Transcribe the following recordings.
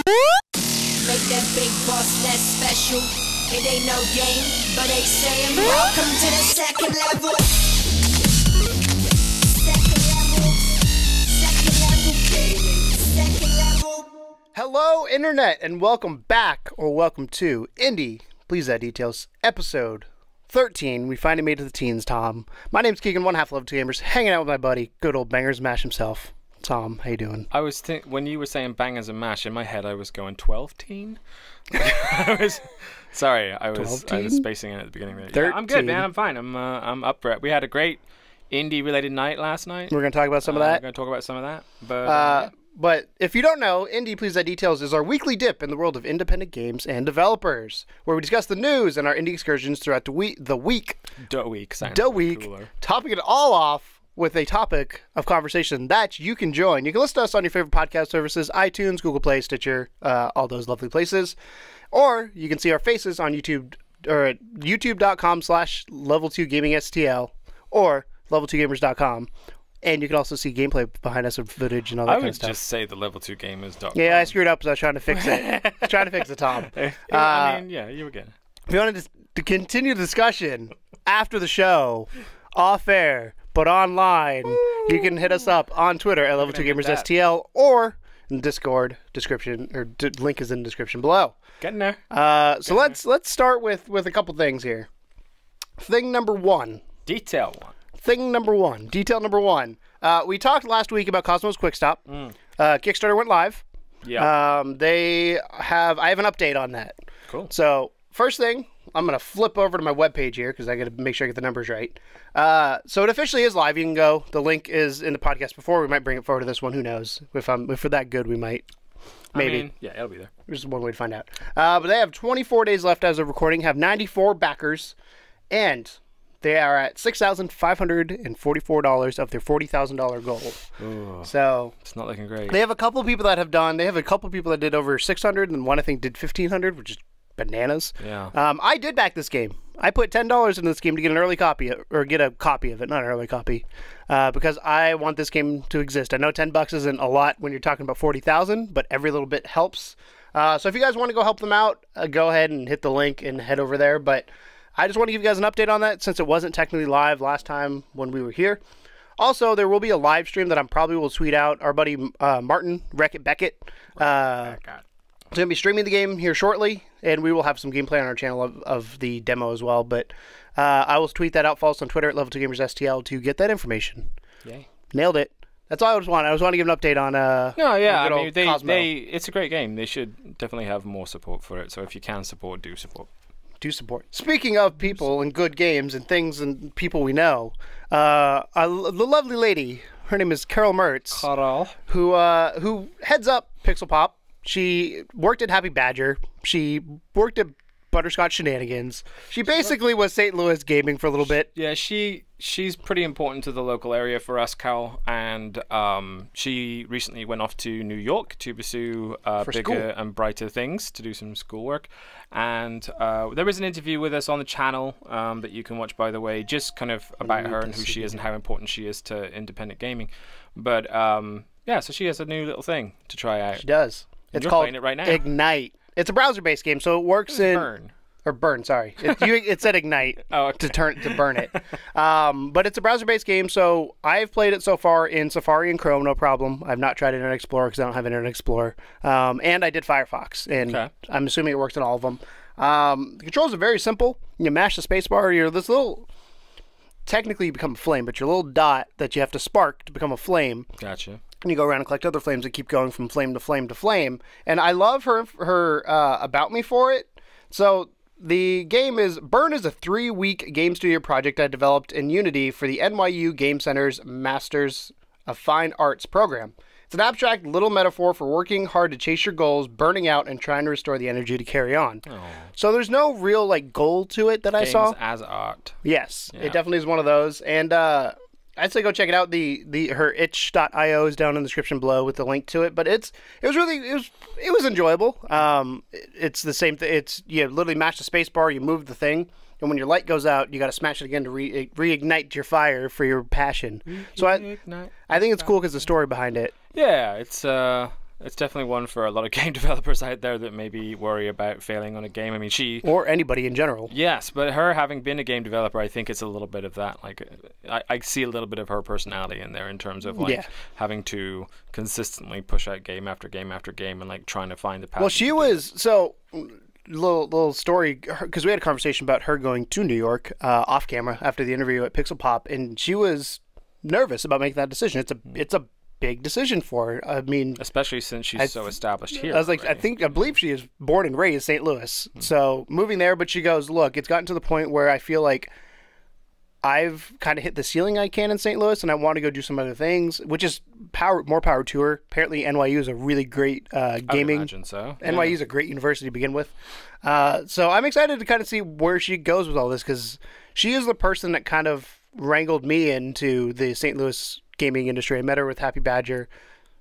Make that big boss less special. It ain't no game, but they saying welcome to the second level. Second level. Hello, Internet, and welcome back, or welcome to Indie Please Add Details, episode 13. We finally made it to the teens, Tom. My name's Keegan, one half Level 2 Gamers, hanging out with my buddy, good old Bangers Mash himself. Tom, how you doing? I was when you were saying bangers and mash, in my head I was going 12-teen. Sorry, I was spacing it at the beginning there. Yeah, I'm good, man. I'm fine. I'm up for it. We had a great indie-related night last night. We're going to talk about some of that. We're going to talk about some of that. But But if you don't know, Indie Please Add Details is our weekly dip in the world of independent games and developers, where we discuss the news and our indie excursions throughout the week. Topping it all off with a topic of conversation that you can join. You can listen to us on your favorite podcast services, iTunes, Google Play, Stitcher, all those lovely places. Or you can see our faces on YouTube, or at youtube.com/level2gamingstl or level2gamers.com. And you can also see gameplay behind us of footage and all that kind of stuff. I would just say the level2gamers.com. Yeah, I screwed up because I was trying to fix it. I was trying to fix it, Tom. I mean, yeah, you were good. If you wanted to continue the discussion after the show, off air, but online, you can hit us up on Twitter at level2gamersstl or in Discord description, or link is in the description below. Getting there. So let's start with a couple things here. Thing number one. Detail number one. We talked last week about Cosmo's Quickstop. Kickstarter went live. Yeah. I have an update on that. Cool. So first thing, I'm going to flip over to my webpage here because I got to make sure I get the numbers right. So it officially is live. You can go. The link is in the podcast before. We might bring it forward to this one. Who knows? If we're that good, we might. Maybe. I mean, yeah, it'll be there. There's one way to find out. But they have 24 days left as of recording, have 94 backers, and they are at $6,544 of their $40,000 goal. Ooh, so it's not looking great. They have a couple people that have done. They have a couple people that did over 600, and one I think did 1,500, which is bananas. Yeah. I did back this game. I put $10 in this game to get an early copy, or get a copy of it, not an early copy, because I want this game to exist. I know $10 isn't a lot when you're talking about 40,000, but every little bit helps. So if you guys want to go help them out, go ahead and hit the link and head over there. But I just want to give you guys an update on that since it wasn't technically live last time when we were here. Also, there will be a live stream that I probably will tweet out. Our buddy Martin Beckett is going to be streaming the game here shortly, and we will have some gameplay on our channel of the demo as well. But I will tweet that out. Follow us on Twitter at Level2GamersSTL to get that information. Yay. Nailed it. That's all I was wanting. I was wanting to give an update on Cosmo. It's a great game. They should definitely have more support for it. So if you can support, do support. Do support. Speaking of people and good games and things and people we know, the lovely lady, her name is Carol Mertz, who heads up Pixel Pop. She worked at Happy Badger. She worked at Butterscotch Shenanigans. She basically was St. Louis gaming for a little bit. Yeah, she's pretty important to the local area for us, Cal, and she recently went off to New York to pursue bigger and brighter things, to do some schoolwork. And there is an interview with us on the channel that you can watch, by the way, just kind of about her and who she is and how important she is to independent gaming. But yeah, so she has a new little thing to try out. She does. It's called it right now. Ignite. It's a browser-based game, so it works in burn. Sorry, it said Ignite to burn it. But it's a browser-based game, so I've played it so far in Safari and Chrome, no problem. I've not tried Internet Explorer because I don't have Internet Explorer, and I did Firefox, and I'm assuming it works in all of them. The controls are very simple. You mash the spacebar. You're this little. Technically, you become a flame, but your little dot that you have to spark to become a flame. Gotcha. And you go around and collect other flames that keep going from flame to flame to flame. And I love her about me for it. So the game is Burn is a 3-week game studio project I developed in Unity for the NYU Game Center's Masters of Fine Arts program. It's an abstract little metaphor for working hard to chase your goals, burning out, and trying to restore the energy to carry on. Oh. So there's no real goal to it that I saw. Games as art. Yes, yeah. It definitely is one of those. And I'd say go check it out. Her itch.io is down in the description below with the link to it. But it was enjoyable. It's the same thing. You literally mash the space bar, you move the thing, and when your light goes out, you got to smash it again to reignite your fire for your passion. So I think it's cool because the story behind it. Yeah, it's It's definitely one for a lot of game developers out there that maybe worry about failing on a game. I mean, or anybody in general. Yes, but her having been a game developer, I think it's a little bit of that. Like, I see a little bit of her personality in there in terms of like having to consistently push out game after game after game and like trying to find the path. Well, she was so. Little story, because we had a conversation about her going to New York off camera after the interview at Pixel Pop, and she was nervous about making that decision. It's a big decision for her. I mean, especially since she's so established here. I was like, I believe she is born and raised St. Louis, so moving there. But she goes, look, it's gotten to the point where I feel like I've kind of hit the ceiling I can in St. Louis, and I want to go do some other things, which is more power to her. Apparently, NYU is a really great gaming. I would imagine so. NYU is a great university to begin with. So I'm excited to kind of see where she goes with all this, because she is the person that kind of wrangled me into the St. Louis gaming industry. I met her with Happy Badger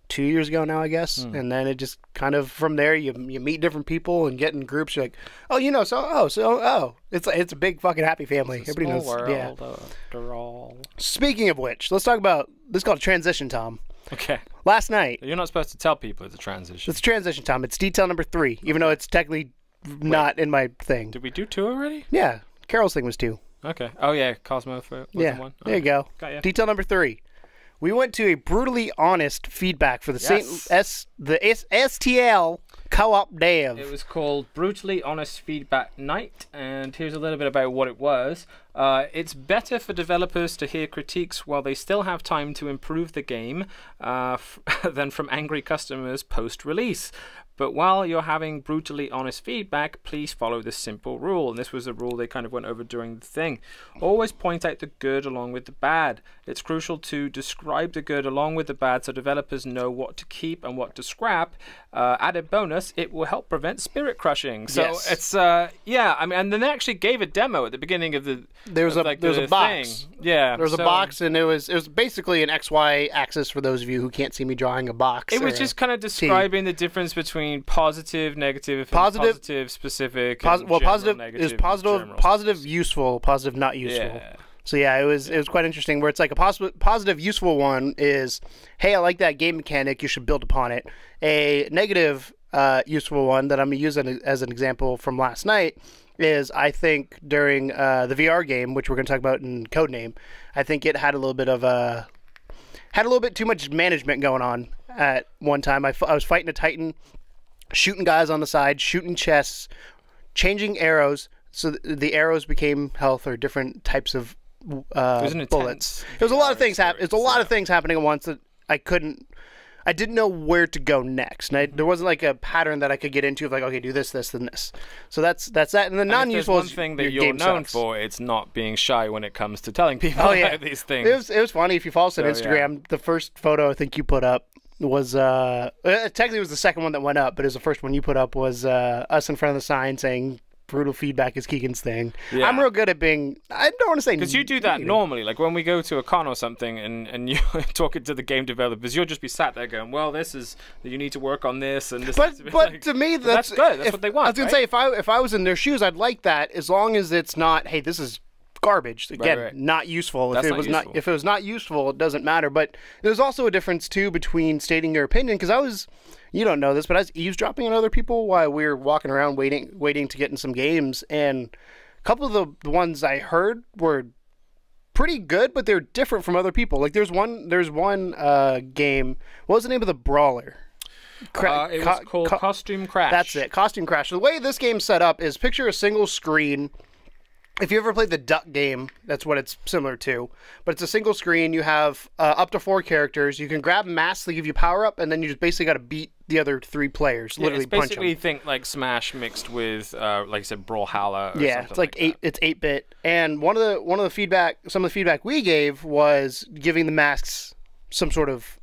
2 years ago now, I guess. And then it just kind of, from there, you meet different people and get in groups. You're like, oh, you know, it's a big fucking happy family. Everybody knows. World, after all. Speaking of which, let's talk about this is called a transition, Tom. Okay. Last night. You're not supposed to tell people it's a transition. It's a transition, Tom. It's detail number 3, even though it's technically not in my thing. Did we do 2 already? Yeah. Carol's thing was 2. Okay. Oh, yeah. Cosmo was the one. There you go. Got ya. Detail number 3. We went to a brutally honest feedback for the STL co-op dev. It was called Brutally Honest Feedback Night, and here's a little bit about what it was. It's better for developers to hear critiques while they still have time to improve the game than from angry customers post-release. But while you're having brutally honest feedback, please follow this simple rule. And this was a rule they kind of went over during the thing. Always point out the good along with the bad. It's crucial to describe the good along with the bad so developers know what to keep and what to scrap. Added bonus, it will help prevent spirit crushing. So it's, I mean, and then they actually gave a demo at the beginning of the There was a box. Thing. Yeah. There was a box, and it was basically an XY axis for those of you who can't see me drawing a box. It was just kind of describing the difference between positive, negative, positive, specific. Positive negative, is positive, useful, positive, not useful. Yeah. So yeah, it was quite interesting. Where it's like a positive, useful one is, hey, I like that game mechanic. You should build upon it. A negative, useful one that I'm gonna use as an example from last night is, I think during the VR game, which we're gonna talk about in Codename, I think it had a little bit too much management going on at one time. I was fighting a Titan, shooting guys on the side, shooting chests, changing arrows, so the arrows became health or different types of bullets. There was a lot of things happening. It's a lot of things happening at once that I didn't know where to go next. And there wasn't like a pattern that I could get into of like, okay, do this, this, then this. So that's that. And the non-useful is one thing that you're known for. It's not being shy when it comes to telling people about these things. It was funny. If you follow us on Instagram, the first photo I think you put up was technically it was the second one that went up, but it was the first one you put up was us in front of the sign saying brutal feedback is Keegan's thing. Yeah. I'm real good at being, I don't want to say, because you do that normally, like when we go to a con or something and you're talking to the game developers, you'll just be sat there going, well, this is, you need to work on this and this. But like, to me that's good. That's what they want. I was gonna say, if I was in their shoes, I'd like that, as long as it's not, hey, this is garbage. Again, right. Not useful. If it was not useful, it doesn't matter. But there's also a difference too between stating your opinion, because you don't know this, but I was eavesdropping on other people while we were walking around waiting to get in some games, and a couple of the ones I heard were pretty good, but they're different from other people. Like there's one game. What was the name of the brawler? It was called Costume Crash. That's it, Costume Crash. So the way this game's set up is, picture a single screen. If you ever played the Duck game, that's what it's similar to. But it's a single screen. You have up to 4 characters. You can grab masks that give you power up, and then you just basically got to beat the other 3 players. Literally it's basically think like Smash mixed with, like I said, Brawlhalla. Yeah, it's like it's 8-bit. And some of the feedback we gave was giving the masks some sort of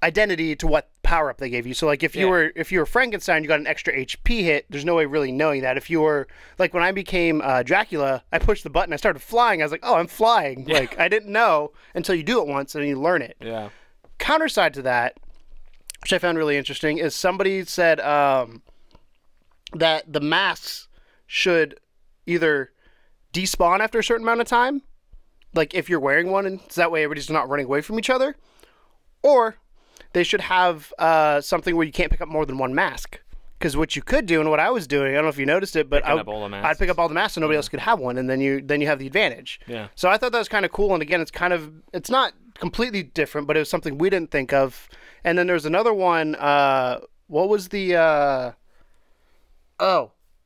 identity to what power up they gave you. So like if you were Frankenstein, you got an extra HP hit. There's no way really knowing that. If you were like, when I became Dracula, I pushed the button, I started flying. I was like, oh, I'm flying. Yeah. Like I didn't know until you do it once and you learn it. Yeah. Counterside to that, which I found really interesting, is somebody said that the masks should either despawn after a certain amount of time, like if you're wearing one, and so that way everybody's not running away from each other, or they should have something where you can't pick up more than one mask. Because what you could do, and what I was doing, I don't know if you noticed it, but I'd pick up all the masks, so nobody else could have one, and then you have the advantage. Yeah. So I thought that was kind of cool, and again, it's not completely different, but it was something we didn't think of. And then there's another one. What was the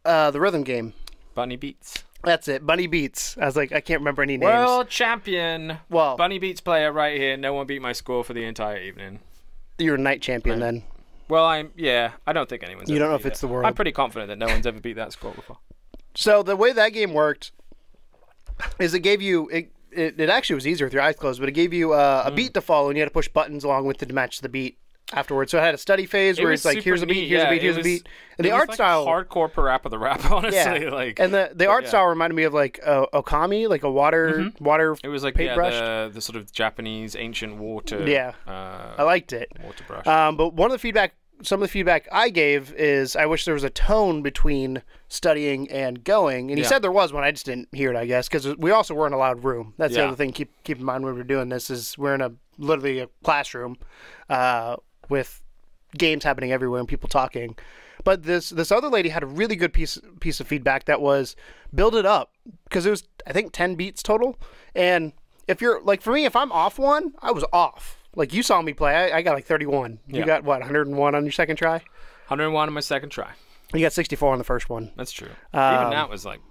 rhythm game? Bunny Beats. That's it, Bunny Beats. I was like, I can't remember any names. World champion. Well, Bunny Beats player right here. No one beat my score for the entire evening. You're a night champion then. Well, I don't think anyone's. You don't know if it's the world. I'm pretty confident that no one's ever beat that score before. So the way that game worked is it gave you it actually was easier with your eyes closed, but it gave you a beat to follow, and you had to push buttons along with it to match the beat afterwards. So it had a study phase where it's like, here's a beat, here's a beat, here's a beat, and the art style, hardcore parappa the rap, honestly. Yeah. And the art style reminded me of like Okami, like a water. It was like paintbrush. The sort of Japanese ancient water. Yeah, I liked it. Water brush. But some of the feedback I gave is I wish there was a tone between studying and going. And he said there was one. I just didn't hear it, I guess, because we also were in a loud room. That's the other thing. Keep in mind when we're doing this is we're in literally a classroom with games happening everywhere and people talking. But this other lady had a really good piece of feedback that was build it up, because it was, I think, 10 beats total. And if you're like, for me, if I'm off one, I was off. Like, you saw me play. I got like 31. You got, what, 101 on your second try? 101 on my second try. You got 64 on the first one. That's true. Even that was like,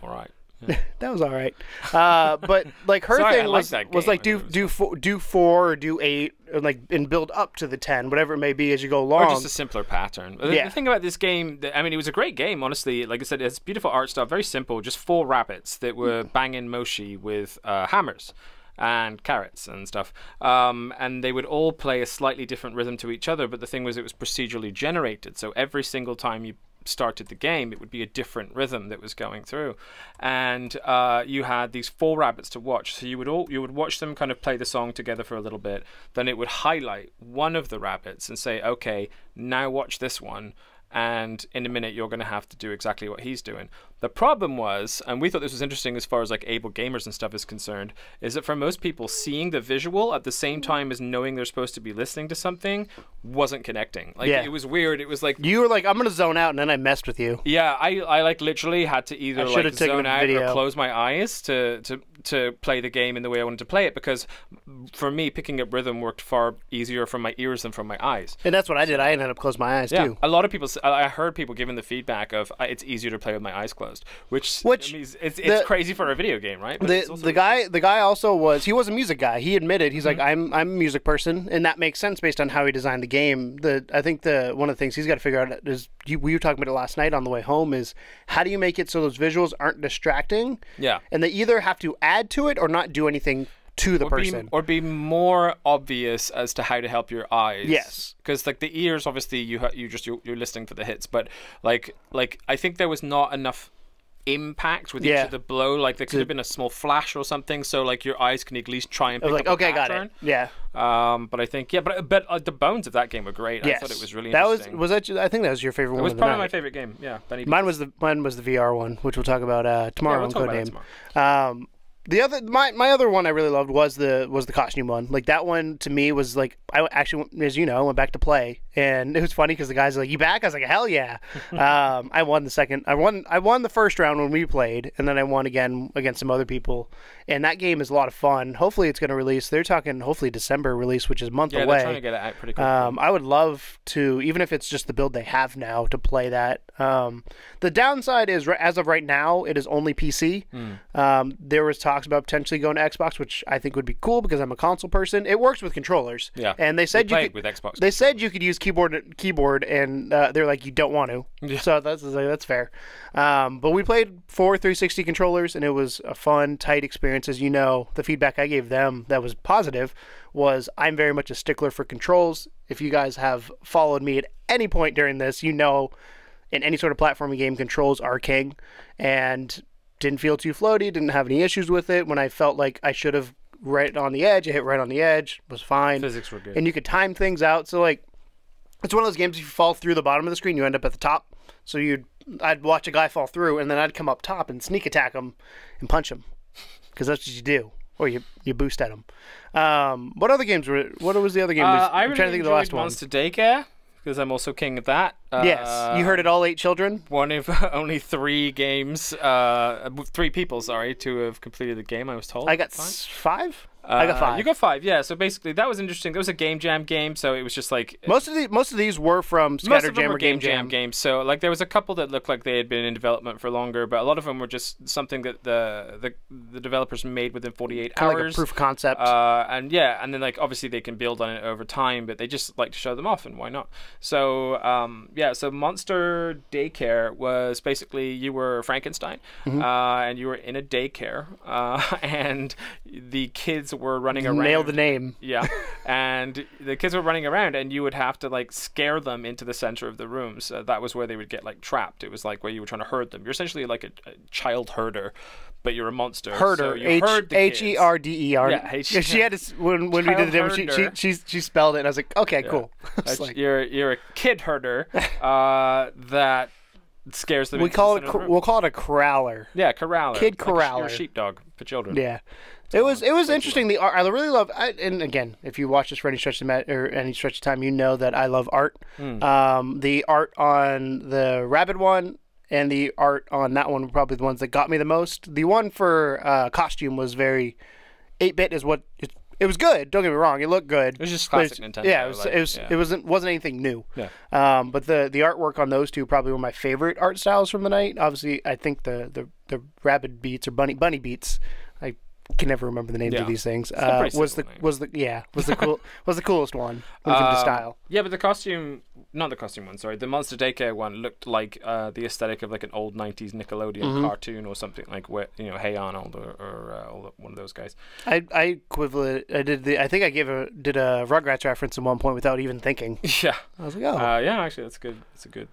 all right. Yeah. That was all right. But like her thing was like do 4 or do 8, or like, and build up to the 10, whatever it may be as you go along. Or just a simpler pattern. The thing about this game, I mean, it was a great game, honestly. Like I said, it's beautiful art style, very simple. Just 4 rabbits that were banging moshi with hammers and carrots and stuff, and they would all play a slightly different rhythm to each other, but the thing was it was procedurally generated, so every single time you started the game it would be a different rhythm that was going through, and you had these 4 rabbits to watch, so you would watch them kind of play the song together for a little bit, then it would highlight one of the rabbits and say, okay, now watch this one, and in a minute you're going to have to do exactly what he's doing. The problem was, and we thought this was interesting as far as like able gamers and stuff is concerned, is that for most people, seeing the visual at the same time as knowing they're supposed to be listening to something wasn't connecting. Like, it was weird. It was like, you were like, I'm going to zone out, and then I messed with you. Yeah, I like literally had to either like zone out or close my eyes to play the game in the way I wanted to play it, because for me, picking up rhythm worked far easier from my ears than from my eyes. And that's what I did. I ended up closing my eyes too. A lot of people, I heard people giving the feedback of it's easier to play with my eyes closed, which I mean, it's crazy for a video game, right? But the guy also he was a music guy. He admitted, he's like, I'm a music person, and that makes sense based on how he designed the game. I think one of the things he's got to figure out is, we were talking about it last night on the way home, is how do you make it so those visuals aren't distracting? Yeah. And they either have to add to it or not do anything to the person, or be more obvious as to how to help your eyes. Yes, because like the ears, obviously you're listening for the hits, but like I think there was not enough impact with each of the blow. Like there could have been a small flash or something, so like your eyes can at least try and pick up a pattern. Got it. Yeah. But I think but the bones of that game were great. Yes. I thought it was really interesting. I think that was your favorite one. It was probably my favorite game. Yeah. Mine was the VR one, which we'll talk about tomorrow on Codename. The other, my other one I really loved was the costume one. Like, that one to me was like, I actually, as you know, went back to play, and it was funny because the guys were like, "You back?" I was like, "Hell yeah!" I won the first round when we played, and then I won again against some other people. And that game is a lot of fun. Hopefully, it's going to release. They're talking hopefully December release, which is a month away. Yeah, they're trying to get it out pretty quickly. I would love to, even if it's just the build they have now, to play that. The downside is, as of right now, it is only PC. There was talks about potentially going to Xbox, which I think would be cool because I'm a console person. It works with controllers. Yeah. And they said with Xbox. They said you could use keyboard, and they're like, you don't want to. Yeah. So that's fair. But we played 4 360 controllers, and it was a fun, tight experience. As you know, the feedback I gave them that was positive was, I'm very much a stickler for controls. If you guys have followed me at any point during this, you know, in any sort of platforming game, controls are king, and didn't feel too floaty, didn't have any issues with it. When I felt like I should have right on the edge, I hit right on the edge, was fine. Physics were good. And you could time things out. So, like, it's one of those games, if you fall through the bottom of the screen, you end up at the top. So I'd watch a guy fall through, and then I'd come up top and sneak attack him and punch him, because that's what you do. or you boost at them. What other games were? What was the other game? I I'm really trying to think of the last one. Monster Daycare, because I'm also king of that. Yes, you heard it all, 8 children. One of only 3 games, 3 people, sorry, to have completed the game, I was told. I got 5? I got 5. You got 5, yeah. So basically, that was interesting. That was a game jam game, so it was just like most of these were from Scatter Jam or Game Jam games. So like there was a couple that looked like they had been in development for longer, but a lot of them were just something that the developers made within 48 kind hours. of like a proof of concept. And then like obviously they can build on it over time, but they just like to show them off, and why not? So so Monster Daycare was basically you were Frankenstein, and you were in a daycare, and the kids were running around. Nailed the name. Yeah. And the kids were running around, and you would have to like scare them into the center of the room. So that was where they would get like trapped. It was like where you were trying to herd them. You're essentially like a child herder, but you're a monster. Herder. So H-E-R-D-E-R. Yeah. She had to, when we did the demo, she spelled it, and I was like, okay, cool. Like, you're a kid herder that scares them. We'll call it a corraller. Yeah, corraller. Kid corraller. You're a sheepdog for children. Yeah. It was interesting. The art I really love. And again, if you watch this for any stretch of time, you know that I love art. The art on the rabbit one and the art on that one were probably the ones that got me the most. The one for costume was very 8-bit. Is what it was good. Don't get me wrong. It looked good. It was just classic Nintendo. Yeah, it wasn't anything new. Yeah. But the artwork on those two probably were my favorite art styles from the night. Obviously, I think the rabbit beats or bunny beats. I can never remember the names of these things. Was the coolest one when it came to style. Yeah, but not the costume one. Sorry, the Monster Daycare one looked like the aesthetic of like an old '90s Nickelodeon cartoon or something like Hey Arnold or one of those guys. I think I did a Rugrats reference at one point without even thinking. Yeah, I was like, oh, yeah, actually, that's good. It's a good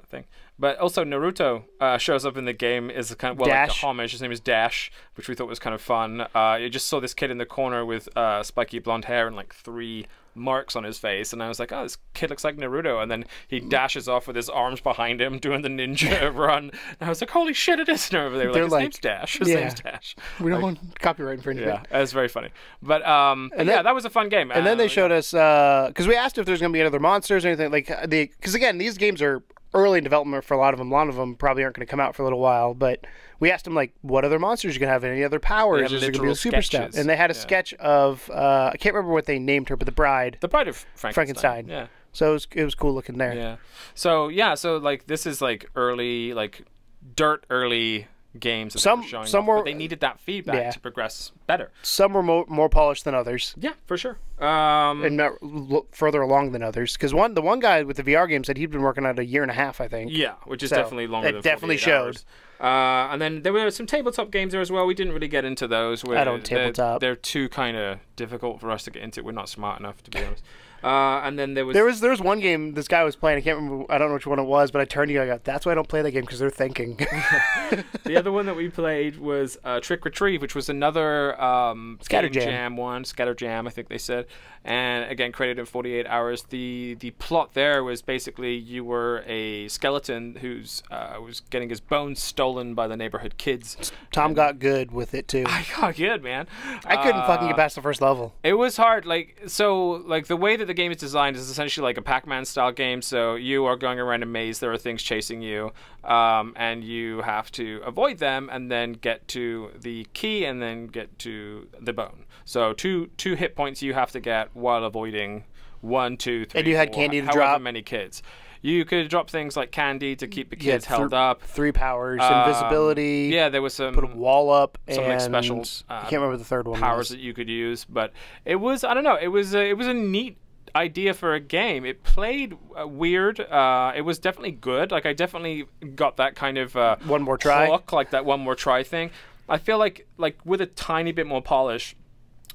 thing. But also Naruto shows up in the game as a kind of like a homage. His name is Dash, which we thought was kind of fun. You just saw this kid in the corner with spiky blonde hair and like 3 marks on his face, and I was like, oh, this kid looks like Naruto. And then he dashes off with his arms behind him doing the ninja run, and I was like, holy shit, it is Naruto. They were like, his name's Dash. His name's Dash. We don't want copyright infringement. Yeah, it was very funny. But that was a fun game. And then they showed us, because we asked if there's going to be other monsters or anything, because again, these games are early in development for a lot of them. A lot of them probably aren't going to come out for a little while, but we asked them, like, what other monsters are you going to have? Any other powers? Is there going to be a super stout? And they had a sketch of, I can't remember what they named her, but the bride of Frankenstein. Yeah. So it was cool looking there. Yeah. So like this is like early, like dirt early games that they were showing off, but they needed that feedback to progress better. Some were more polished than others. Yeah, for sure. And further along than others, because the one guy with the VR game said he'd been working on it 1.5 years, I think. Yeah, which is definitely longer than 48 definitely showed. Hours. And then there were some tabletop games there as well. We didn't really get into those. I don't tabletop. They're too kind of difficult for us to get into. We're not smart enough, to be honest. And then there was one game this guy was playing. I can't remember. I don't know which one it was, but I turned to you. I go, "That's why I don't play that game, because they're thinking." The other one that we played was Trick Retrieve, which was another Scatter Jam one. Scatter Jam, I think they said. And again, created in 48 hours. The plot there was basically you were a skeleton who's was getting his bones stolen by the neighborhood kids. Tom got good with it too. I got good, man. I couldn't fucking get past the first level. It was hard. Like the way that the game is designed is essentially like a Pac-Man style game. So you are going around a maze. There are things chasing you, and you have to avoid them, and then get to the key, and then get to the bone. So two hit points you have to get while avoiding 1, 2, 3. And you had 4, candy to however drop. Many kids. You could drop things like candy to keep the kids held up. 3 powers, invisibility. Yeah, there was some. Put a wall up, some and special. I can't remember the third one. Powers that you could use, but it was, I don't know. It was a neat idea for a game. It played weird. It was definitely good. Like I definitely got that kind of one more try. Hook, like that one more try thing. I feel like with a tiny bit more polish,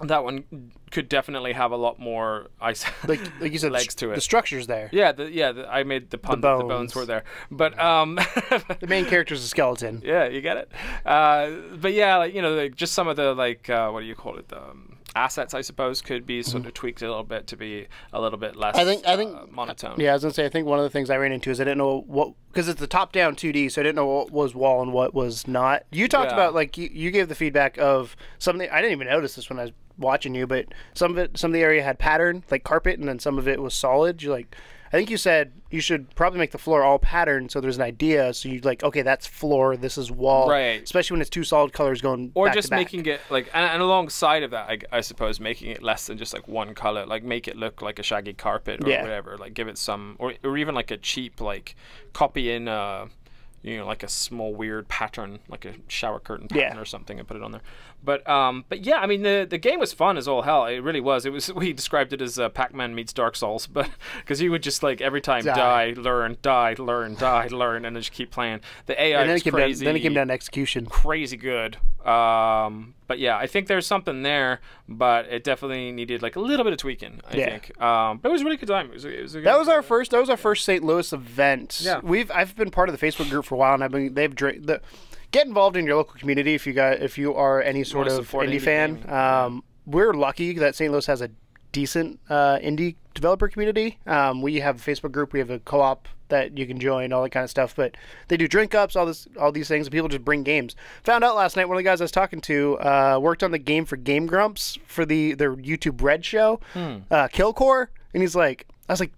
that one could definitely have a lot more like you said, legs to it. The structure's there. Yeah, I made the pun that the bones were there, but the main character's a skeleton. Yeah, you get it. But yeah, like just some of the what do you call it? assets, I suppose, could be sort of tweaked a little bit to be a little bit less I think monotone. Yeah, I was gonna say I think one of the things I ran into is I didn't know what, because it's the top-down 2D, so I didn't know what was wall and what was not. You talked about like you gave the feedback of something. I didn't even notice this when I was watching you, but some of the area had pattern like carpet, and then some of it was solid. You like. I think you said you should probably make the floor all patterned so there's an idea. So you like, okay, that's floor, this is wall. Right. Especially when it's two solid colors going or back just to back. making it like, and alongside of that, I suppose making it less than just like one color, like make it look like a shaggy carpet or whatever. Like give it some, or even like a cheap like copy in like a small weird pattern, like a shower curtain pattern or something, and put it on there. But yeah, I mean the game was fun as all hell. It really was. It was. We described it as Pac-Man meets Dark Souls, but because you would just like every time die, learn, and then just keep playing. The AI was crazy. Then it came down to execution. Crazy good. But yeah, I think there's something there, but it definitely needed like a little bit of tweaking. I think. But it was a really good time. It was a good, that was our first St. Louis event. Yeah. I've been part of the Facebook group for a while, and get involved in your local community if you are any sort of indie fan. We're lucky that St. Louis has a decent indie developer community. We have a Facebook group, we have a co-op that you can join, all that kind of stuff. But they do drink ups, all these things, and people just bring games. Found out last night one of the guys I was talking to worked on the game for Game Grumps for their YouTube Red show, Killcore, and he's like, I was like,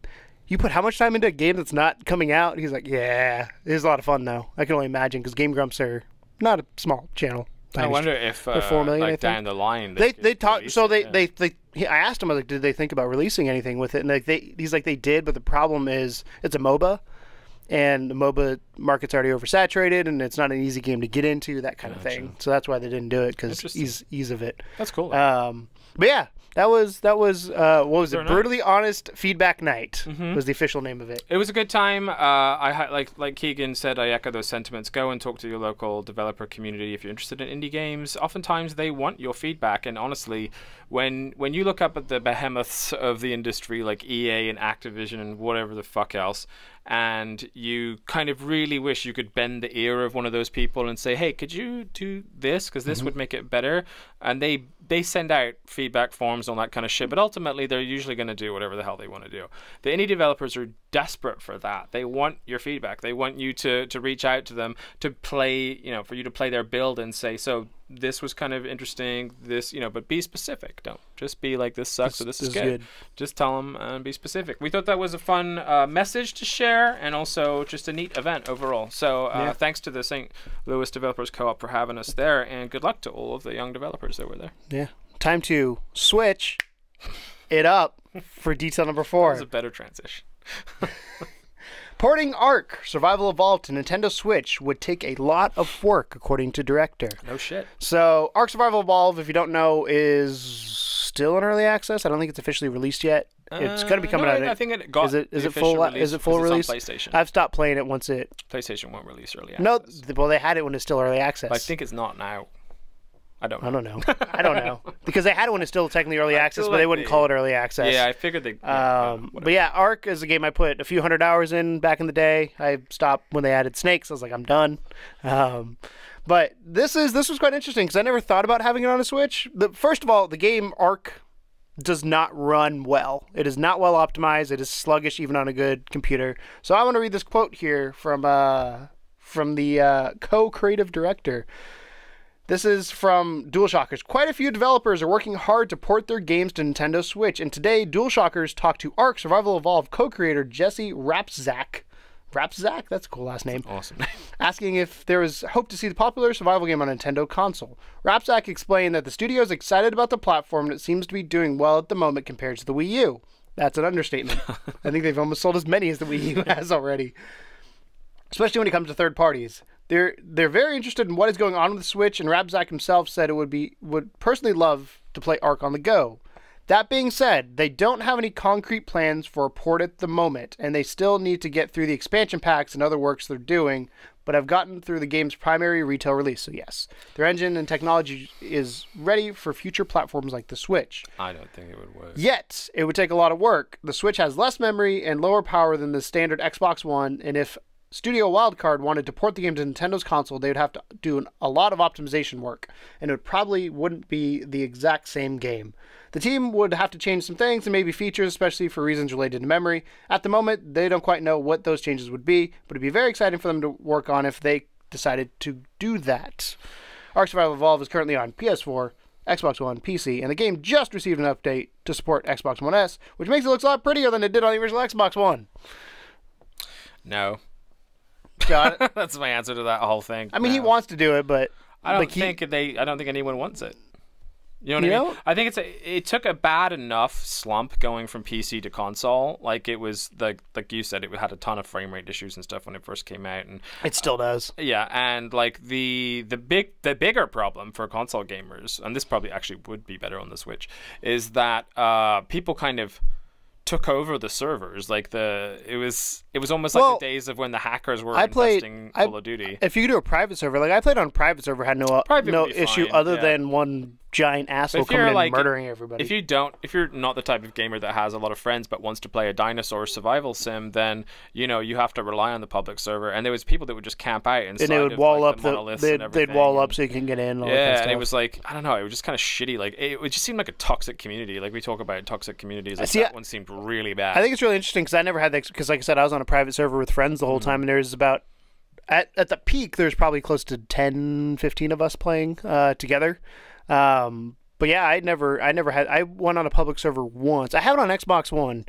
you put how much time into a game that's not coming out? He's like, yeah, it was a lot of fun though. I can only imagine because Game Grumps are not a small channel. I wonder if they're 4 million, like down the line they talk. So I asked him, I was like, did they think about releasing anything with it? And he's like, they did, but the problem is it's a MOBA, and the MOBA market's already oversaturated, and it's not an easy game to get into, that kind of thing. So that's why they didn't do it, because ease of it. That's cool. But yeah. That was what was it? Brutally Honest Feedback Night was the official name of it. It was a good time. I had like Keegan said, I echo those sentiments. Go and talk to your local developer community if you're interested in indie games. Oftentimes they want your feedback, and honestly, when you look up at the behemoths of the industry like EA and Activision and whatever the fuck else, and you kind of really wish you could bend the ear of one of those people and say, hey, could you do this, because this would make it better, and they send out feedback forms on that kind of shit, but ultimately they're usually going to do whatever the hell they want to do. The indie developers are desperate for that. They want your feedback. They want you to reach out to them, to play, for you to play their build and say, so this was kind of interesting, this, but be specific. Don't just be like, this sucks or this is good. Just tell them and be specific. We thought that was a fun message to share, and also just a neat event overall. So thanks to the St. Louis Developers Co-op for having us there, and good luck to all of the young developers that were there. Yeah. Time to switch it up for detail number 4. That was a better transition. Porting Ark Survival Evolved to Nintendo Switch would take a lot of work, according to director. No shit. So Ark Survival Evolved, if you don't know, is still in early access. I don't think it's officially released yet. It's going to be coming out. I think it got. Is it full release? Is it full release? On PlayStation. I've stopped playing it once it. PlayStation won't release early access. No, well they had it when it's still early access. But I think it's not now. I don't know. I don't know. Because they had it when it's still technically early access, but they wouldn't call it early access. Yeah, I figured they... but yeah, Ark is a game I put a few hundred hours in back in the day. I stopped when they added snakes. I was like, I'm done. But this was quite interesting because I never thought about having it on a Switch. First of all, the game Ark does not run well. It is not well optimized. It is sluggish even on a good computer. So I want to read this quote here from the co-creative director. This is from DualShockers. Quite a few developers are working hard to port their games to Nintendo Switch, and today DualShockers talked to Ark Survival Evolved co-creator Jesse Rapczak. Rapczak? That's a cool last name. Awesome. Asking if there was hope to see the popular survival game on a Nintendo console. Rapczak explained that the studio is excited about the platform and it seems to be doing well at the moment compared to the Wii U. That's an understatement. I think they've almost sold as many as the Wii U has already. Especially when it comes to third parties. They're very interested in what is going on with the Switch, and Rapczak himself said would personally love to play Ark on the go. That being said, they don't have any concrete plans for a port at the moment, and they still need to get through the expansion packs and other works they're doing, but have gotten through the game's primary retail release. So yes, their engine and technology is ready for future platforms like the Switch. I don't think it would work. Yet, it would take a lot of work. The Switch has less memory and lower power than the standard Xbox One, and if Studio Wildcard wanted to port the game to Nintendo's console, they would have to do a lot of optimization work, and it probably wouldn't be the exact same game. The team would have to change some things and maybe features, especially for reasons related to memory. At the moment, they don't quite know what those changes would be, but it'd be very exciting for them to work on if they decided to do that. Ark Survival Evolved is currently on PS4, Xbox One, PC, and the game just received an update to support Xbox One S, which makes it look a lot prettier than it did on the original Xbox One. No. Got it. That's my answer to that whole thing. I mean, no. he wants to do it, but I don't think anyone wants it. You know what I mean? I think it took a bad enough slump going from PC to console. Like it was like you said, it had a ton of frame rate issues and stuff when it first came out, and it still does. Yeah, and like the bigger problem for console gamers, and this probably actually would be better on the Switch, is that people kind of took over the servers. Like it was almost like the days of when the hackers were infesting Call of Duty. If you could do a private server, like I played on private server, had no issue other than one giant asshole coming in and murdering everybody. If you're not the type of gamer that has a lot of friends but wants to play a dinosaur survival sim, then you have to rely on the public server. And there was people that would just camp out inside, and they would wall up they'd wall up so you can get in. All that kind of stuff. And it was like, I don't know, it was just kind of shitty. Like it just seemed like a toxic community. Like we talk about toxic communities. Like that one seemed really bad. I think it's really interesting because I never had that, because like I said, I was on a private server with friends the whole time, and there's about at the peak there's probably close to 10, 15 of us playing together. But yeah, I went on a public server once. I have it on Xbox One.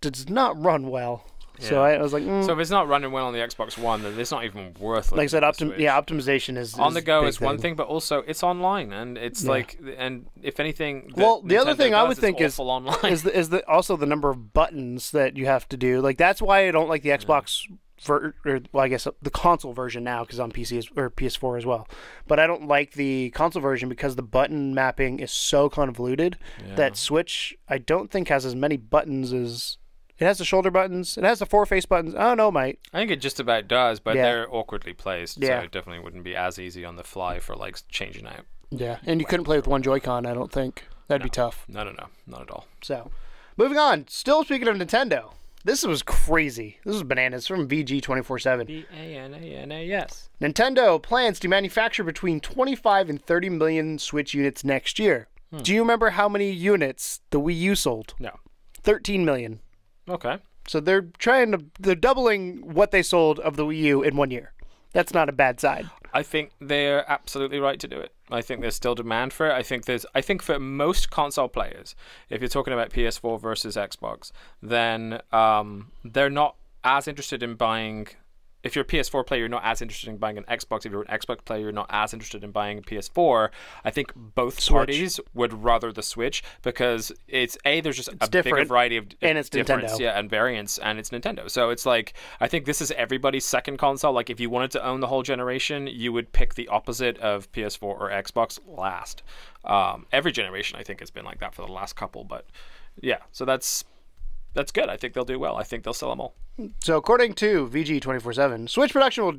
It does not run well. Yeah. So I was like, So if it's not running well on the Xbox One, then it's not even worth it. Like I said, optimization is on the go is one thing, but also it's online, and it's like, and if anything, the other thing I would think is also the number of buttons that you have to do. Like that's why I don't like the Xbox. I guess the console version now, because on PC or PS4 as well. But I don't like the console version because the button mapping is so convoluted that Switch, I don't think, has as many buttons as... It has the shoulder buttons. It has the 4 face buttons. I don't know, mate. I think it just about does, but they're awkwardly placed, so it definitely wouldn't be as easy on the fly for like changing out. Yeah, and you couldn't play with one Joy-Con, I don't think. That'd be tough. No, not at all. So, moving on. Still speaking of Nintendo. This was crazy. This was bananas from VG247. BANANAS. Nintendo plans to manufacture between 25 and 30 million Switch units next year. Do you remember how many units the Wii U sold? No. 13 million. Okay. So they're doubling what they sold of the Wii U in 1 year. That's not a bad side. I think they're absolutely right to do it. I think there's still demand for it. I think for most console players, if you're talking about PS4 versus Xbox, then they're not as interested in buying. If you're a PS4 player, you're not as interested in buying an Xbox. If you're an Xbox player, you're not as interested in buying a PS4. I think both parties would rather the Switch because there's just a bigger variety of and it's Nintendo. And variants, and it's Nintendo. So it's like, I think this is everybody's second console. Like if you wanted to own the whole generation, you would pick the opposite of PS4 or Xbox last. Every generation, I think, has been like that for the last couple. But yeah, so that's good. I think they'll do well. I think they'll sell them all. So according to VG247, Switch production will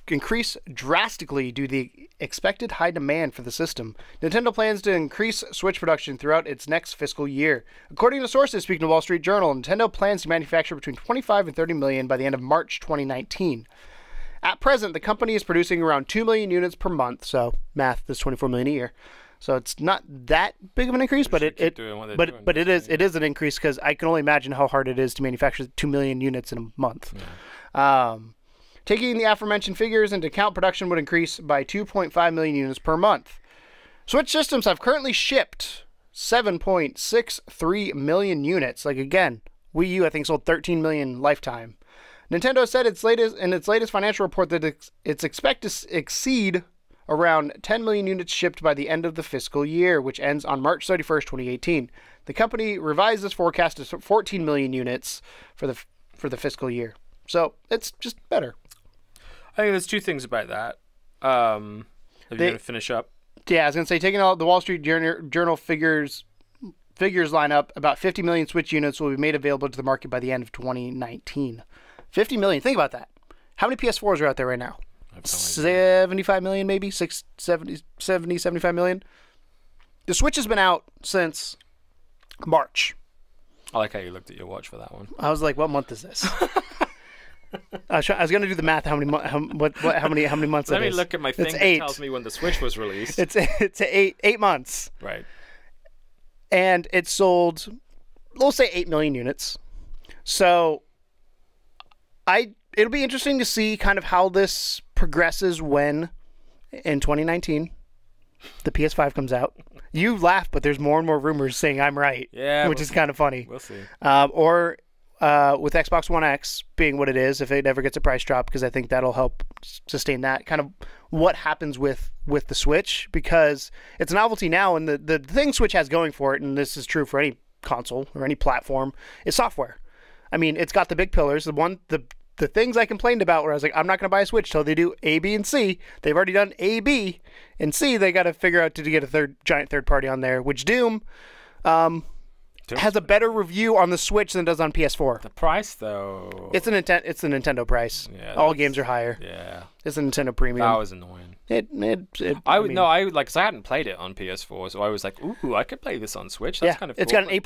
increase drastically due to the expected high demand for the system. Nintendo plans to increase Switch production throughout its next fiscal year. According to sources speaking to Wall Street Journal, Nintendo plans to manufacture between 25 and 30 million by the end of March 2019. At present, the company is producing around 2 million units per month, so math, that's 24 million a year. So it's not that big of an increase, but it is an increase because I can only imagine how hard it is to manufacture 2 million units in a month. Yeah. Taking the aforementioned figures into account, production would increase by 2.5 million units per month. Switch systems have currently shipped 7.63 million units. Like again, Wii U I think sold 13 million lifetime. Nintendo said in its latest financial report that it's expected to exceed around 10 million units shipped by the end of the fiscal year, which ends on March 31st, 2018. The company revised this forecast to 14 million units for the fiscal year. So it's just better. I think there's two things about that. Are you going to finish up? Yeah, I was going to say, taking all the Wall Street Journal figures line up, about 50 million Switch units will be made available to the market by the end of 2019. 50 million. Think about that. How many PS4s are out there right now? 75 million, maybe 70, 75 million. The Switch has been out since March. I like how you looked at your watch for that one. I was like, what month is this? I was going to do the math. How many months? Let it me is. look at my thing It's that 8. tells me when the Switch was released. It's 8 months, Right. and it sold, we'll say 8 million units. So, it'll be interesting to see kind of how this progresses when, in 2019, the PS5 comes out. You laugh, but there's more and more rumors saying I'm right. Yeah, which is kind of funny. We'll see. Or with Xbox One X being what it is, if it ever gets a price drop, because I think that'll help sustain that. Kind of what happens with the Switch, because it's a novelty now, and the thing Switch has going for it, and this is true for any console or any platform, is software. I mean, it's got the big pillars. The things I complained about where I was like, I'm not going to buy a Switch till they do A, B, and C. They've already done A, B, and C. They got to figure out to get a giant third party on there, which Doom has a better review on the Switch than it does on PS4. The price, though. It's the Nintendo price. Yeah, all games are higher. Yeah. It's a Nintendo Premium. That was annoying. I mean, because I hadn't played it on PS4, so I was like, ooh, I could play this on Switch. That's kind of cool. It's got an 8.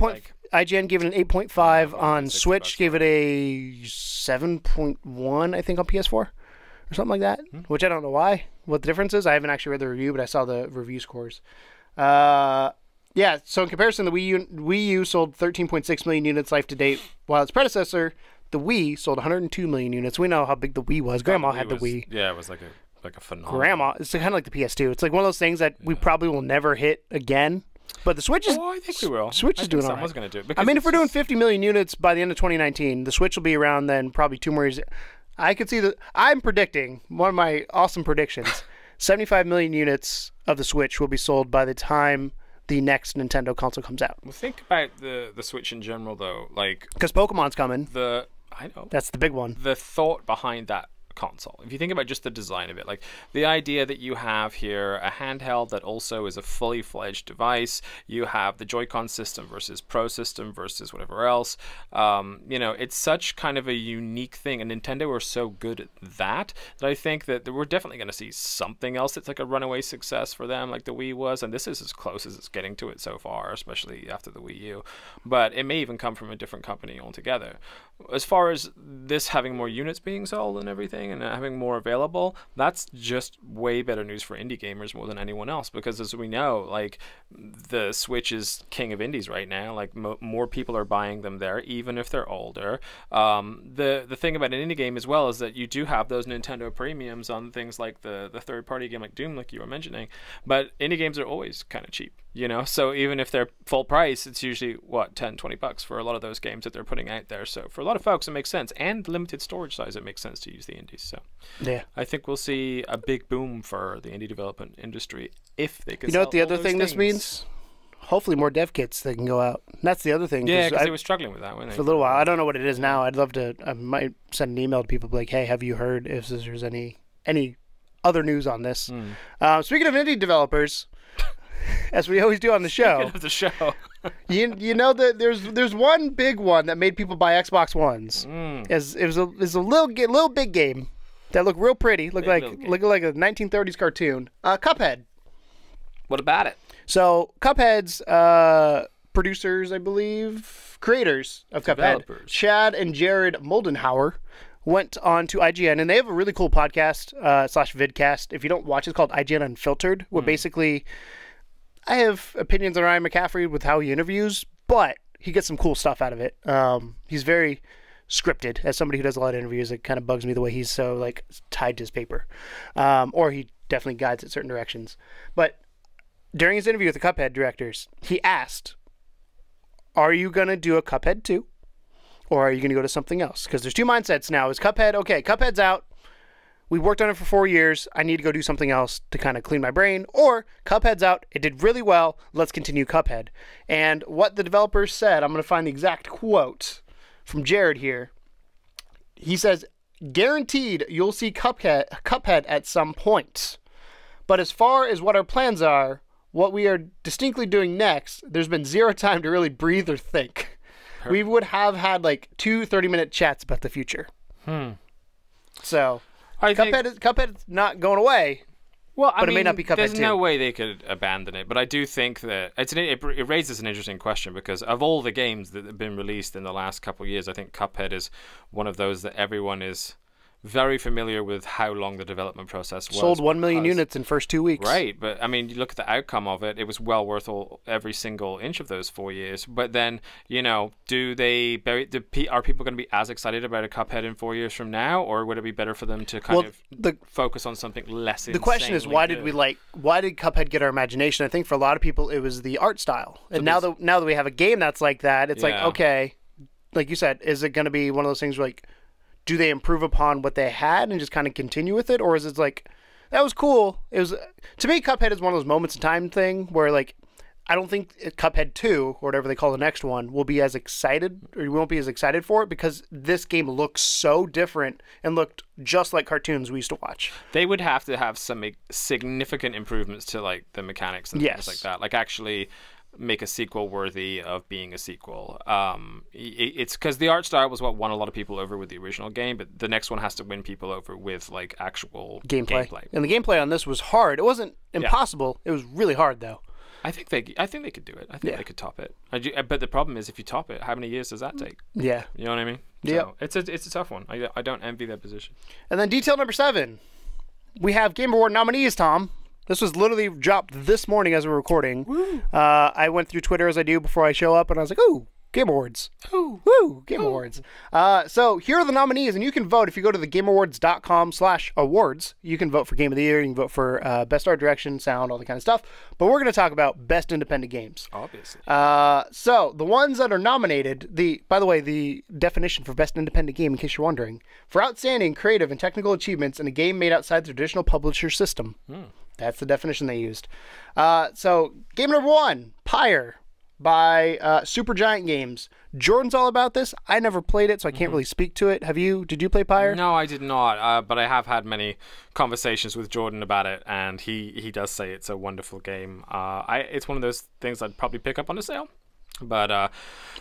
IGN gave it an 8.5 on Switch, gave it a 7.1, I think, on PS4 or something like that, which I don't know what the difference is. I haven't actually read the review, but I saw the review scores. Yeah, so in comparison, the Wii U sold 13.6 million units life to date, while its predecessor, the Wii, sold 102 million units. We know how big the Wii was. Grandma had the Wii. Yeah, it was like a phenomenal. Grandma, it's kind of like the PS2. It's like one of those things that we probably will never hit again. But the Switch is. Oh, I think we will. Switch is doing all right. Someone's going to do it. I mean, if we're doing 50 million units by the end of 2019, the Switch will be around then probably 2 more years. I could see I'm predicting, one of my awesome predictions, 75 million units of the Switch will be sold by the time the next Nintendo console comes out. Well, think about the Switch in general, though. Like, because Pokemon's coming. I know. That's the big one. The thought behind that console, if you think about just the design of it, like the idea that you have here a handheld that also is a fully fledged device, you have the Joy-Con system versus Pro system versus whatever else, it's such kind of a unique thing, and Nintendo are so good at that I think that we're definitely going to see something else that's like a runaway success for them, like the Wii was, and this is as close as it's getting to it so far, especially after the Wii U, but it may even come from a different company altogether. As far as this having more units being sold and everything and having more available, that's just way better news for indie gamers more than anyone else, because as we know, like, the Switch is king of indies right now. Like, more people are buying them there, even if they're older. The thing about an indie game as well is that you do have those Nintendo premiums on things like the third party game like Doom, like you were mentioning, but indie games are always kind of cheap, so even if they're full price, it's usually $10-20 for a lot of those games that they're putting out there. So for a lot of folks it makes sense, and limited storage size, it makes sense to use the indies. So yeah, I think we'll see a big boom for the indie development industry if they can. You know what the other thing this means? Hopefully more dev kits that can go out. And that's the other thing. Yeah, because they were struggling with that, weren't they? For a little while. I don't know what it is now. I'd love to. I might send an email to people like, hey, have you heard if there's any other news on this? Speaking of indie developers, as we always do on the show. Speaking of the show. you know that there's one big one that made people buy Xbox Ones. It was a little big game that looked real pretty. Looked like a 1930s cartoon. Cuphead. What about it? So Cuphead's producers, I believe, creators of Cuphead, Chad and Jared Moldenhauer, went on to IGN, and they have a really cool podcast / vidcast. If you don't watch it, it's called IGN Unfiltered, where basically I have opinions on Ryan McCaffrey with how he interviews, but he gets some cool stuff out of it. He's very scripted. As somebody who does a lot of interviews, it kind of bugs me the way he's so tied to his paper, or he definitely guides it certain directions. But during his interview with the Cuphead directors, he asked, are you going to do a Cuphead 2? Or are you going to go to something else? Because there's two mindsets now. Is Cuphead, okay, Cuphead's out. We worked on it for 4 years. I need to go do something else to kind of clean my brain. Or Cuphead's out. It did really well. Let's continue Cuphead. And what the developers said, I'm going to find the exact quote from Jared here. He says, guaranteed you'll see Cuphead at some point. But as far as what our plans are, what we are distinctly doing next, there's been zero time to really breathe or think. We would have had 2 30-minute chats about the future. So, Cuphead is not going away. Well, but it may not be Cuphead there's 2. no way they could abandon it, but I do think that it raises an interesting question because of all the games that have been released in the last couple of years, I think Cuphead is one of those that everyone is very familiar with how long the development process was. Sold 1 million units in first 2 weeks. Right, but I mean, you look at the outcome of it, it was well worth every single inch of those 4 years. But then, you know, are people going to be as excited about a Cuphead in 4 years from now, or would it be better for them to kind of focus on something less The question is, why did Cuphead get our imagination? I think for a lot of people, it was the art style. And now that we have a game that's like that, it's like, okay, like you said, is it going to be one of those things where, like, do they improve upon what they had and just kind of continue with it? Or is it like, that was cool. It was, to me, Cuphead is one of those moments in time thing where, like, I don't think Cuphead 2, or whatever they call the next one, will be as excited, or you won't be as excited for it because this game looks so different and looked just like cartoons we used to watch. They would have to have some significant improvements to, like, the mechanics and things like that. Like, actually make a sequel worthy of being a sequel. It's because the art style was what won a lot of people over with the original game, but the next one has to win people over with, like, actual gameplay. And the gameplay on this was hard. It wasn't impossible. It was really hard, though. I think they could do it. I think they could top it. But the problem is, if you top it, how many years does that take? Yeah. You know what I mean? Yeah. So it's a tough one. I don't envy their position. And then detail number 7. We have Game Award nominees, Tom. This was literally dropped this morning as we're recording. I went through Twitter as I do before I show up, and I was like, ooh, Game Awards. Ooh, woo, Game Awards. So here are the nominees, and you can vote. If you go to thegameawards.com/awards, you can vote for Game of the Year. You can vote for Best Art Direction, Sound, all that kind of stuff. But we're going to talk about Best Independent Games. Obviously. So the ones that are nominated, by the way, the definition for Best Independent Game, in case you're wondering, for outstanding creative and technical achievements in a game made outside the traditional publisher system. That's the definition they used. So game number 1, Pyre by Supergiant Games. Jordan's all about this. I never played it, so I can't really speak to it. Have you? Did you play Pyre? No, I did not. But I have had many conversations with Jordan about it, and he does say it's a wonderful game. It's one of those things I'd probably pick up on a sale. But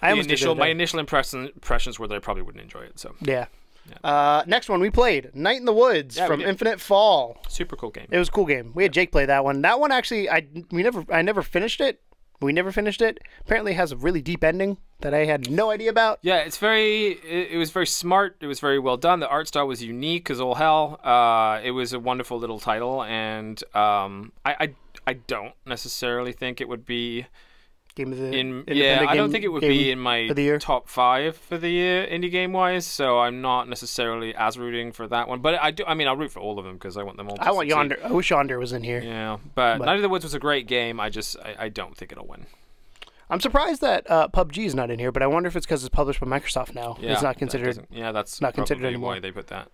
my initial impressions were that I probably wouldn't enjoy it. So yeah. Next one we played, Night in the Woods from Infinite Fall. Super cool game. It was a cool game. We had Jake play that one. That one actually, I never finished it. We never finished it. Apparently, it has a really deep ending that I had no idea about. Yeah, it was very smart. It was very well done. The art style was unique as all hell. It was a wonderful little title, and I don't necessarily think it would be Game of the I don't think it would be in my top 5 for the year indie game wise. So I'm not necessarily as rooting for that one. But I'll root for all of them because I want them all. I want Yonder. I wish Yonder was in here. Yeah, but Night of the Woods was a great game. I don't think it'll win. I'm surprised that PUBG is not in here, but I wonder if it's because it's published by Microsoft now. Yeah, it's not considered. That's not considered anymore. Why they put that.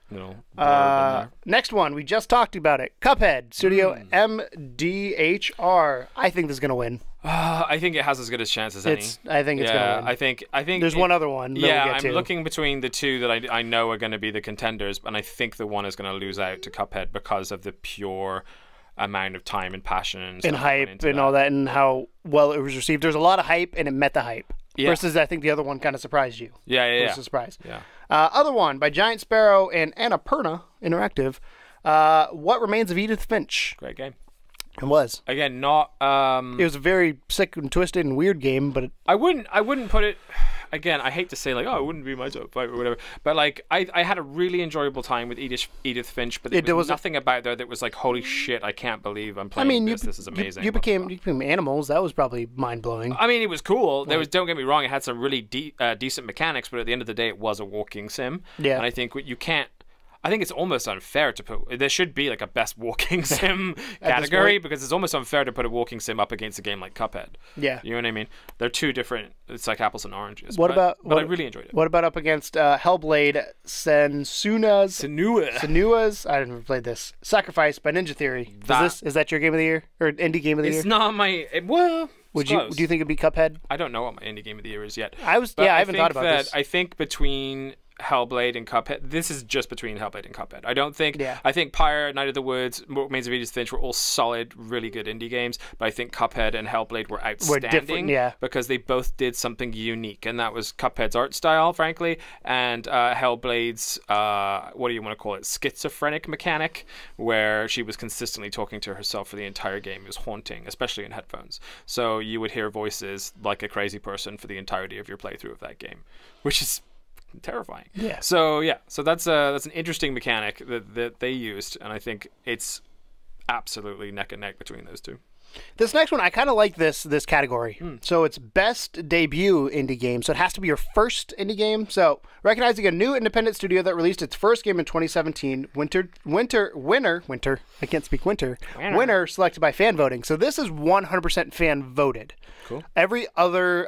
Next one, we just talked about it. Cuphead, Studio MDHR. I think this is gonna win. I think it has as good a chance as any. I think it's gonna win. I think there's one other one. I'm looking between the two that I know are going to be the contenders, and I think the one is going to lose out to Cuphead because of the pure amount of time and passion and hype and all that, and how well it was received. There's a lot of hype, and it met the hype. Yeah. Versus, I think the other one kind of surprised you. Yeah. It was a surprise. Yeah. Other one by Giant Sparrow and Annapurna Interactive. What Remains of Edith Finch. Great game. It was. Again, not. It was a very sick and twisted and weird game, but I wouldn't put it. Again, I hate to say, like, oh, it wouldn't be my top 5 or whatever, but like I had a really enjoyable time with Edith Finch, but there was nothing about there that was like, holy shit, I can't believe I'm playing this. This is amazing. You became animals. That was probably mind blowing. I mean, it was cool. Don't get me wrong, it had some really decent mechanics, but at the end of the day, it was a walking sim. Yeah. And I think I think it's almost unfair to put. There should be like a best walking sim category because it's almost unfair to put a walking sim up against a game like Cuphead. Yeah, you know what I mean. They're two different. It's like apples and oranges. But I really enjoyed it. What about up against Hellblade Senua's? I never played this. Sacrifice by Ninja Theory. Is that your game of the year or indie game of the year? It's not my. Do you think it'd be Cuphead? I don't know what my indie game of the year is yet. I haven't thought about this. I think between Hellblade and Cuphead. This is just between Hellblade and Cuphead. I don't think. Yeah. I think Pyre, Night of the Woods, Remains of Edith Finch were all solid, really good indie games. But I think Cuphead and Hellblade were outstanding. Yeah. Because they both did something unique, and that was Cuphead's art style, frankly, and Hellblade's what do you want to call it? Schizophrenic mechanic, where she was consistently talking to herself for the entire game. It was haunting, especially in headphones. So you would hear voices like a crazy person for the entirety of your playthrough of that game, which is terrifying. Yeah. So that's an interesting mechanic that they used, and I think it's absolutely neck and neck between those two. This next one, I kind of like this category. So it's best debut indie game. So it has to be your first indie game. So recognizing a new independent studio that released its first game in 2017, winner. I can't speak winter. Winner selected by fan voting. So this is 100% fan voted. Cool. Every other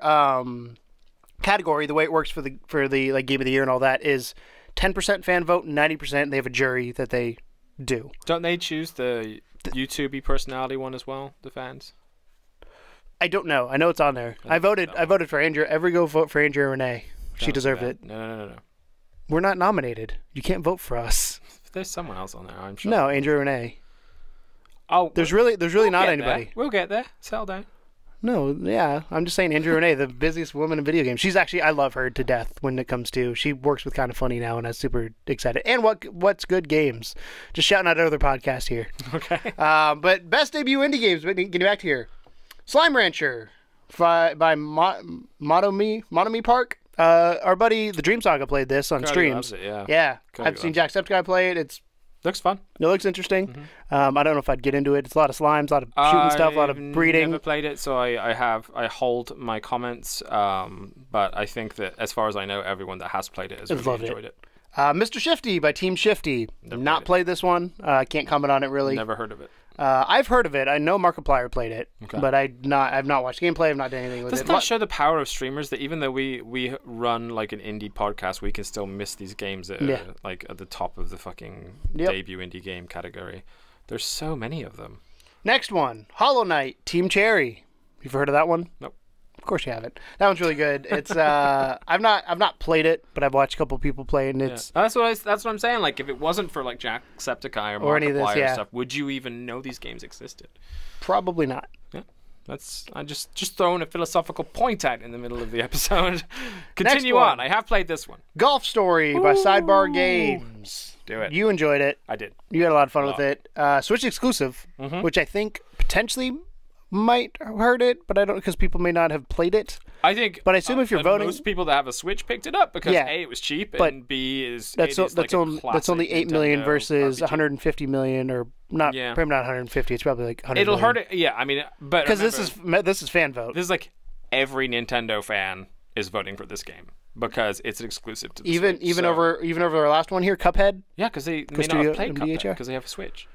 category, the way it works for the like game of the year and all that is 10% fan vote, 90% they have a jury that they do. Don't they choose the YouTube personality one as well, the fans? I don't know. I know it's on there. I voted for Andrea. Go vote for Andrea Renee. She deserved it. No. We're not nominated. You can't vote for us. There's someone else on there, I'm sure. No, Andrea Renee. Oh, there's really not anybody. There. We'll get there. Settle down. No, yeah. I'm just saying Andrea Renee, the busiest woman in video games. She's actually, I love her to death when it comes to, she works with Kind of Funny now, and I'm super excited. And what's good games? Just shouting out other podcasts here. Okay. But best debut indie games, getting back to here. Slime Rancher by Monomi Park. Our buddy, the Dream Saga, played this on streams. Loves it, yeah. Yeah. I've seen Jacksepticeye play it. Looks fun. It looks interesting. I don't know if I'd get into it. It's a lot of slimes, a lot of shooting stuff, a lot of breeding. I've never played it, so I hold my comments. But I think that as far as I know, everyone that has played it has really enjoyed it. Mr. Shifty by Team Shifty. Not played this one. Can't comment on it really. Never heard of it. I've heard of it. I know Markiplier played it, but I've not watched gameplay. I've not done anything with it. Doesn't that show the power of streamers, that even though we run like an indie podcast, we can still miss these games that are like at the top of the fucking debut indie game category? There's so many of them. Next one, Hollow Knight, Team Cherry. You've heard of that one? Nope. Of course you haven't. That one's really good. It's I've not played it, but I've watched a couple people play it, and it's that's what I'm saying. Like, if it wasn't for like Jacksepticeye or any of this, Markiplier stuff, would you even know these games existed? Probably not. Yeah. I just throwing a philosophical point out in the middle of the episode. Continue on. I have played this one. Golf Story by Sidebar Games. Do it. You enjoyed it. I did. You had a lot of fun with it. Switch exclusive, which I think potentially might have heard it, but I don't, because people may not have played it. I think, but I assume if you're voting, most people that have a Switch picked it up because A, it was cheap, and B is that's only 8 million versus RPG. 150 million, or not. Yeah. Probably not 150. It's probably like 100 It'll million. hurt it. Yeah, I mean, but because this is fan vote. This is like every Nintendo fan is voting for this game because it's an exclusive to the even over our last one here, Cuphead. Yeah, because they may not have played Cuphead because they have a Switch.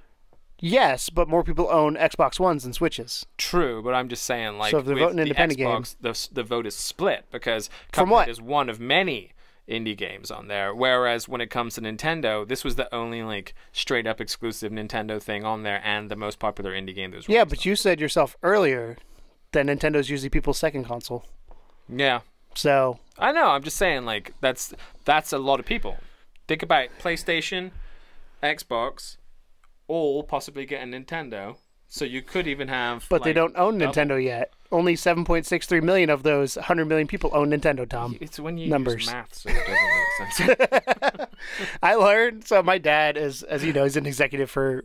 Yes, but more people own Xbox Ones than Switches. True, but I'm just saying, like, so if they're voting independent games, the vote is split because Cuphead is one of many indie games on there. Whereas when it comes to Nintendo, this was the only like straight up exclusive Nintendo thing on there, and the most popular indie game that was released. Yeah, but you said yourself earlier that Nintendo's usually people's second console. Yeah. So I know. I'm just saying, like, that's a lot of people. Think about PlayStation, Xbox, all possibly get a Nintendo, so you could even have. But they don't own Nintendo yet. Only 7.63 million of those 100 million people own Nintendo, Tom. It's when you numbers. Use math, so it doesn't make sense. I learned. So my dad is, as you know, he's an executive for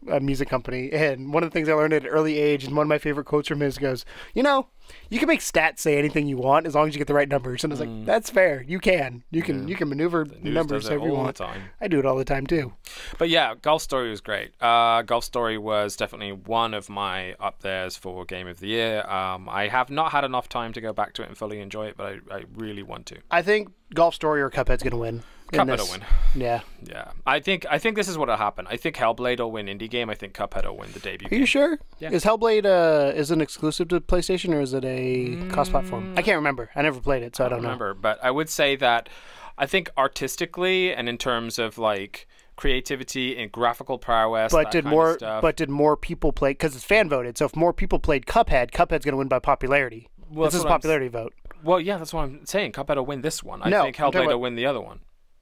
a music company, and one of the things I learned at an early age, and one of my favorite quotes from him is, goes, you can make stats say anything you want as long as you get the right numbers. And I was like, that's fair. You can maneuver numbers however you want. I do it all the time too. But yeah, Golf Story was great. Golf Story was definitely one of my up theres for Game of the Year. I have not had enough time to go back to it and fully enjoy it, but I really want to. I think Golf Story or Cuphead's gonna win. Cuphead will win. Yeah. Yeah. I think this is what'll happen. I think Hellblade will win indie game. I think Cuphead will win the debut game. Are you sure? Yeah. Is Hellblade is an exclusive to PlayStation, or is it a cross-platform? I can't remember. I never played it, so I don't know. But I would say that I think artistically and in terms of like creativity and graphical prowess, but did more people play, because it's fan voted? So if more people played Cuphead's going to win by popularity. Well, this is a popularity vote. Well, yeah, that's what I'm saying. Cuphead will win this one. I No, think I'm talking Hellblade about- will win the other one.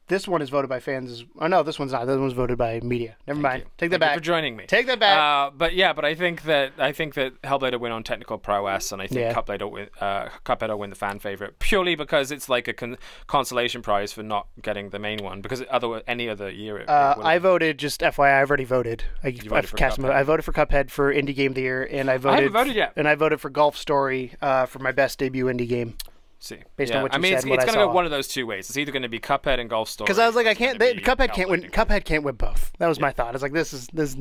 This one is voted by fans. Oh no, this one's not. This one's voted by media. Never mind. Take that Thank you back. for joining me. Take that back. But I think that Hellblade will win on technical prowess, and I think Cuphead will win the fan favorite purely because it's like a consolation prize for not getting the main one. Because any other year, I voted. Just FYI, I've already voted. voted for cast Cuphead? I voted for Cuphead for Indie Game of the Year, and I haven't voted yet. And I voted for Golf Story for my best debut indie game. See, based on what you said, it's what I going to saw. go one of those two ways. It's either going to be Cuphead and Golf Story. Because I was like, Cuphead Hellblade can't win. and Cuphead can't win both. That was my thought. I was like, this is.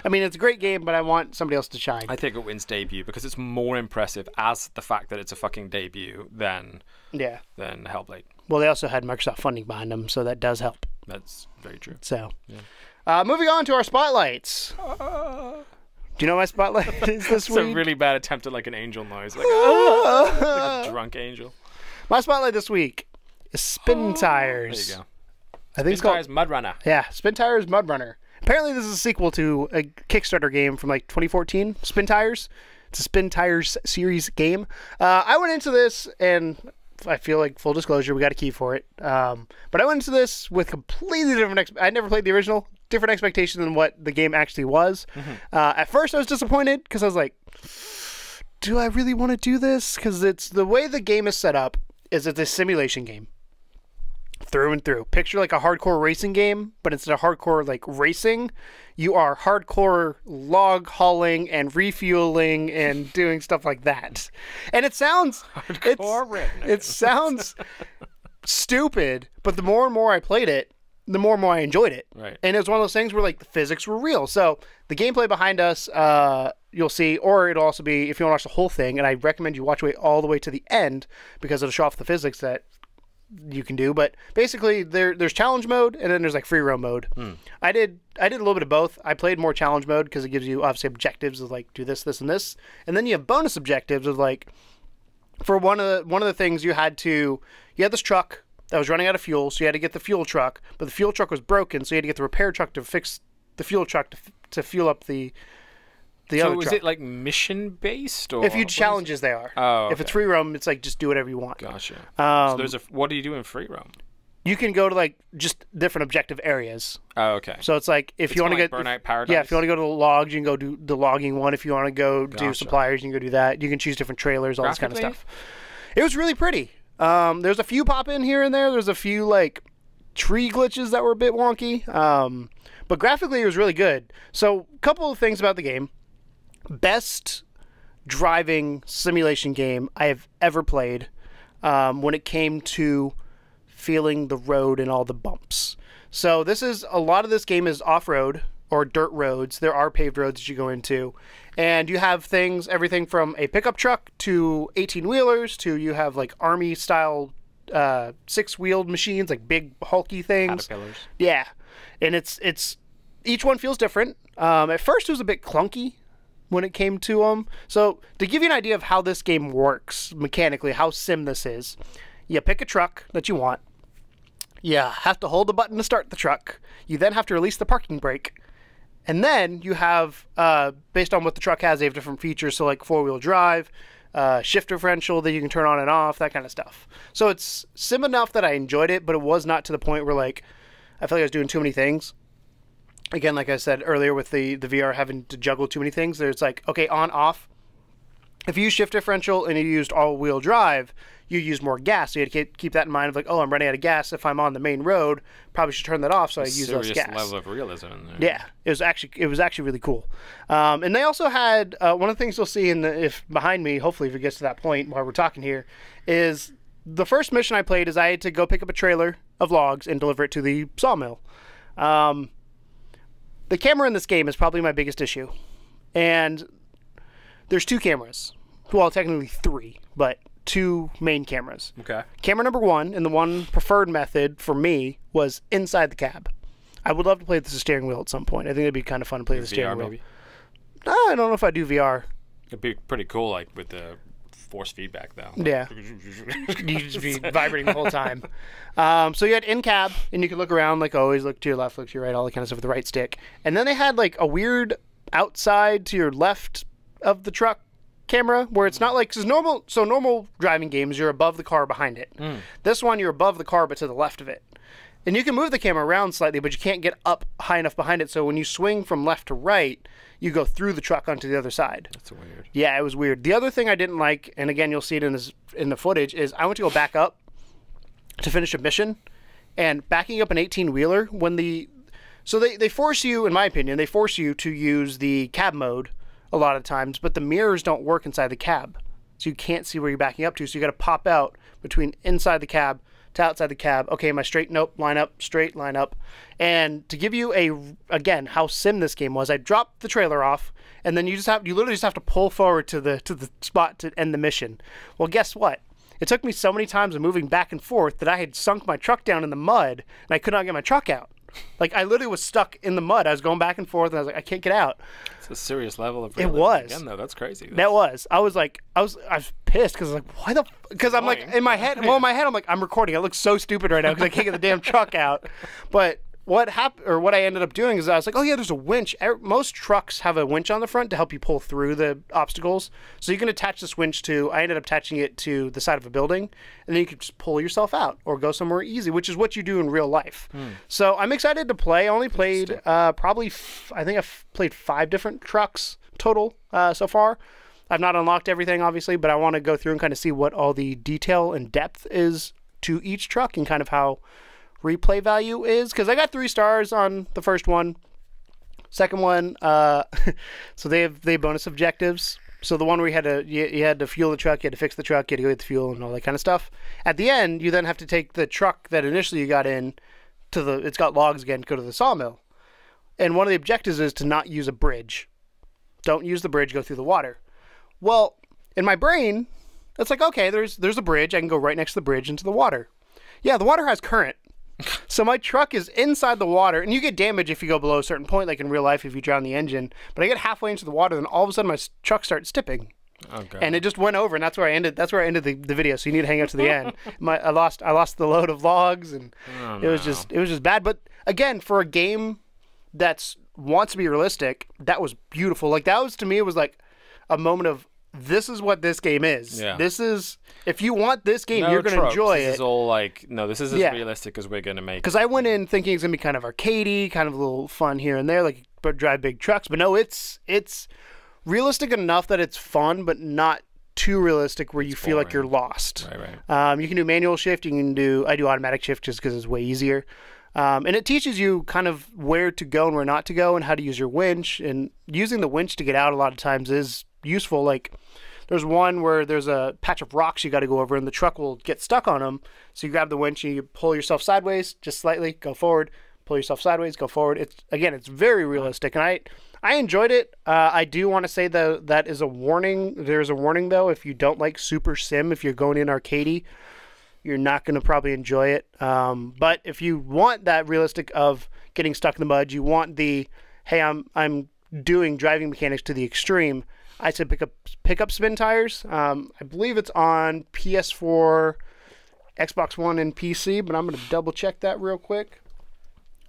I mean, it's a great game, but I want somebody else to shine. I think it wins debut because it's more impressive as the fact that it's a fucking debut than Hellblade. Well, they also had Microsoft funding behind them, so that does help. That's very true. So, moving on to our spotlights. Do you know what my spotlight is this week? It's a really bad attempt at like an angel noise, like a drunk angel. My spotlight this week is Spintires. There you go. I think it's called Mudrunner. Yeah, Spintires Mudrunner. Apparently, this is a sequel to a Kickstarter game from like 2014, Spintires. It's a Spintires series game. I went into this, and I feel like full disclosure, we got a key for it. But I went into this with completely different. I never played the original. Different expectation than what the game actually was. At first, I was disappointed because I was like, "Do I really want to do this?" Because it's the way the game is set up. Is it's a simulation game through and through. Picture like a hardcore racing game, but instead of hardcore like racing, you are hardcore log hauling and refueling and doing stuff like that. And it sounds it sounds stupid, but the more and more I played it, the more and more I enjoyed it. Right. And it was one of those things where like the physics were real. So the gameplay behind us, you'll see, or it'll also be, if you want to watch the whole thing, and I recommend you watch all the way to the end because it'll show off the physics that you can do. But basically there's challenge mode and then there's like free roam mode. I did a little bit of both. I played more challenge mode because it gives you obviously objectives of like do this, this, and this. And then you have bonus objectives of like, for one of the things you had this truck that was running out of fuel, so you had to get the fuel truck, but the fuel truck was broken, so you had to get the repair truck to fix the fuel truck to fuel up the other truck. So is it like mission based, or if you challenges they are. Oh, okay. If it's free roam, it's like just do whatever you want. Gotcha. So what do you do in free roam? You can go to like just different objective areas. Oh, okay. So it's like if you want to get Burnout Paradise. Yeah, if you want to go to the logs, you can go do the logging one. If you want to go do suppliers, you can go do that. You can choose different trailers, all this kind of stuff. It was really pretty. There's a few pop in here and there. There's a few like tree glitches that were a bit wonky. But graphically it was really good. So a couple of things about the game. Best driving simulation game I have ever played when it came to feeling the road and all the bumps. So a lot of this game is off-road or dirt roads. There are paved roads that you go into. And you have everything from a pickup truck to 18-wheelers to you have like army-style 6-wheeled machines, like big hulky things. Caterpillars. Yeah. And it's each one feels different. At first it was a bit clunky when it came to them. So to give you an idea of how this game works mechanically, how sim this is, you pick a truck that you want. You have to hold the button to start the truck. You then have to release the parking brake. And then you have, based on what the truck has, they have different features. So like 4-wheel drive, shift differential that you can turn on and off, that kind of stuff. So it's sim enough that I enjoyed it, but it was not to the point where like, I feel like I was doing too many things. Again, like I said earlier with the VR having to juggle too many things, there's like, okay, on, off. If you use shift differential and you used all-wheel drive, you use more gas. So you had to keep that in mind of like, oh, I'm running out of gas. If I'm on the main road, probably should turn that off so I use less gas. Serious level of realism in there. Yeah, it was actually really cool. And they also had one of the things you'll see if behind me, hopefully if it gets to that point while we're talking here, is the first mission I played is I had to go pick up a trailer of logs and deliver it to the sawmill. The camera in this game is probably my biggest issue, and there's 2 cameras. Well, technically 3, but 2 main cameras. Okay. Camera number 1, and the one preferred method for me, was inside the cab. I would love to play this as a steering wheel at some point. I think it'd be kind of fun to play the steering wheel. Maybe? I don't know if I do VR. It'd be pretty cool, like with the force feedback, though. Yeah. You just be vibrating the whole time. So you had in-cab, and you could look around, like always, look to your left, look to your right, all that kind of stuff with the right stick. And then they had like a weird outside to your left of the truck camera where it's not like, cause normal driving games, you're above the car behind it. This one, you're above the car, but to the left of it. And you can move the camera around slightly, but you can't get up high enough behind it. So when you swing from left to right, you go through the truck onto the other side. That's weird. Yeah, it was weird. The other thing I didn't like, and again, you'll see it in the footage, is I went to go back up to finish a mission, and backing up an 18-wheeler, so they force you, in my opinion, they force you to use the cab mode a lot of times, but the mirrors don't work inside the cab. So you can't see where you're backing up to, so you got to pop out between inside the cab to outside the cab. Okay, am I straight? Nope. Line up. Straight. Line up. And to give you again, how sim this game was, I dropped the trailer off, and then you literally just have to pull forward to the spot to end the mission. Well, guess what? It took me so many times of moving back and forth that I had sunk my truck down in the mud, and I could not get my truck out. Like, I literally was stuck in the mud. I was going back and forth, and I was like, I can't get out. It's a serious level of realism. It was. Again, though, that's crazy. That was. I was pissed, because I was like, why the... Because I'm like, in my head, I'm like, I'm recording. I look so stupid right now because I can't get the damn truck out. But what happened, or what I ended up doing is I was like, oh yeah, there's a winch. Most trucks have a winch on the front to help you pull through the obstacles. So you can attach this winch I ended up attaching it to the side of a building, and then you can just pull yourself out or go somewhere easy, which is what you do in real life. So I'm excited to play. I only played I think I've played 5 different trucks total so far. I've not unlocked everything, obviously, but I want to go through and kind of see what all the detail and depth is to each truck and kind of how replay value is, because I got 3 stars on the first one. Second one, so they have bonus objectives. So the one where you had to fuel the truck, you had to fix the truck, you had to go get the fuel and all that kind of stuff. At the end, you then have to take the truck that initially you got in it's got logs again, to go to the sawmill. And one of the objectives is to not use a bridge. Don't use the bridge, go through the water. Well, in my brain, it's like, okay, there's a bridge. I can go right next to the bridge into the water. Yeah, the water has current. So my truck is inside the water, and you get damage if you go below a certain point, like in real life if you drown the engine. But I get halfway into the water, and all of a sudden my truck starts tipping. Okay. And it just went over, and that's where I ended the video. So you need to hang out to the end. I lost the load of logs, and it was just bad. But again, for a game that wants to be realistic, that was beautiful. Like, that was, to me, it was like a moment of, this is what this game is. Yeah. This is, if you want this game, you're going to enjoy it. This is all like, no, this is as realistic as we're going to make it. Because I went in thinking it's going to be kind of arcadey, kind of a little fun here and there, like drive big trucks. But no, it's realistic enough that it's fun, but not too realistic where you feel like you're lost. Right. You can do manual shift. I do automatic shift just because it's way easier. And it teaches you kind of where to go and where not to go and how to use your winch. And using the winch to get out a lot of times is useful. Like, there's one where there's a patch of rocks you got to go over, and the truck will get stuck on them. So you grab the winch and you pull yourself sideways, just slightly, go forward, pull yourself sideways, go forward. It's very realistic, and I enjoyed it. I do want to say that is a warning. There's a warning, though, if you don't like Super Sim, if you're going in arcadey, you're not going to probably enjoy it. But if you want that realistic of getting stuck in the mud, you want the, hey, I'm doing driving mechanics to the extreme, I said pick up Spintires. I believe it's on PS4, Xbox One, and PC, but I'm going to double check that real quick.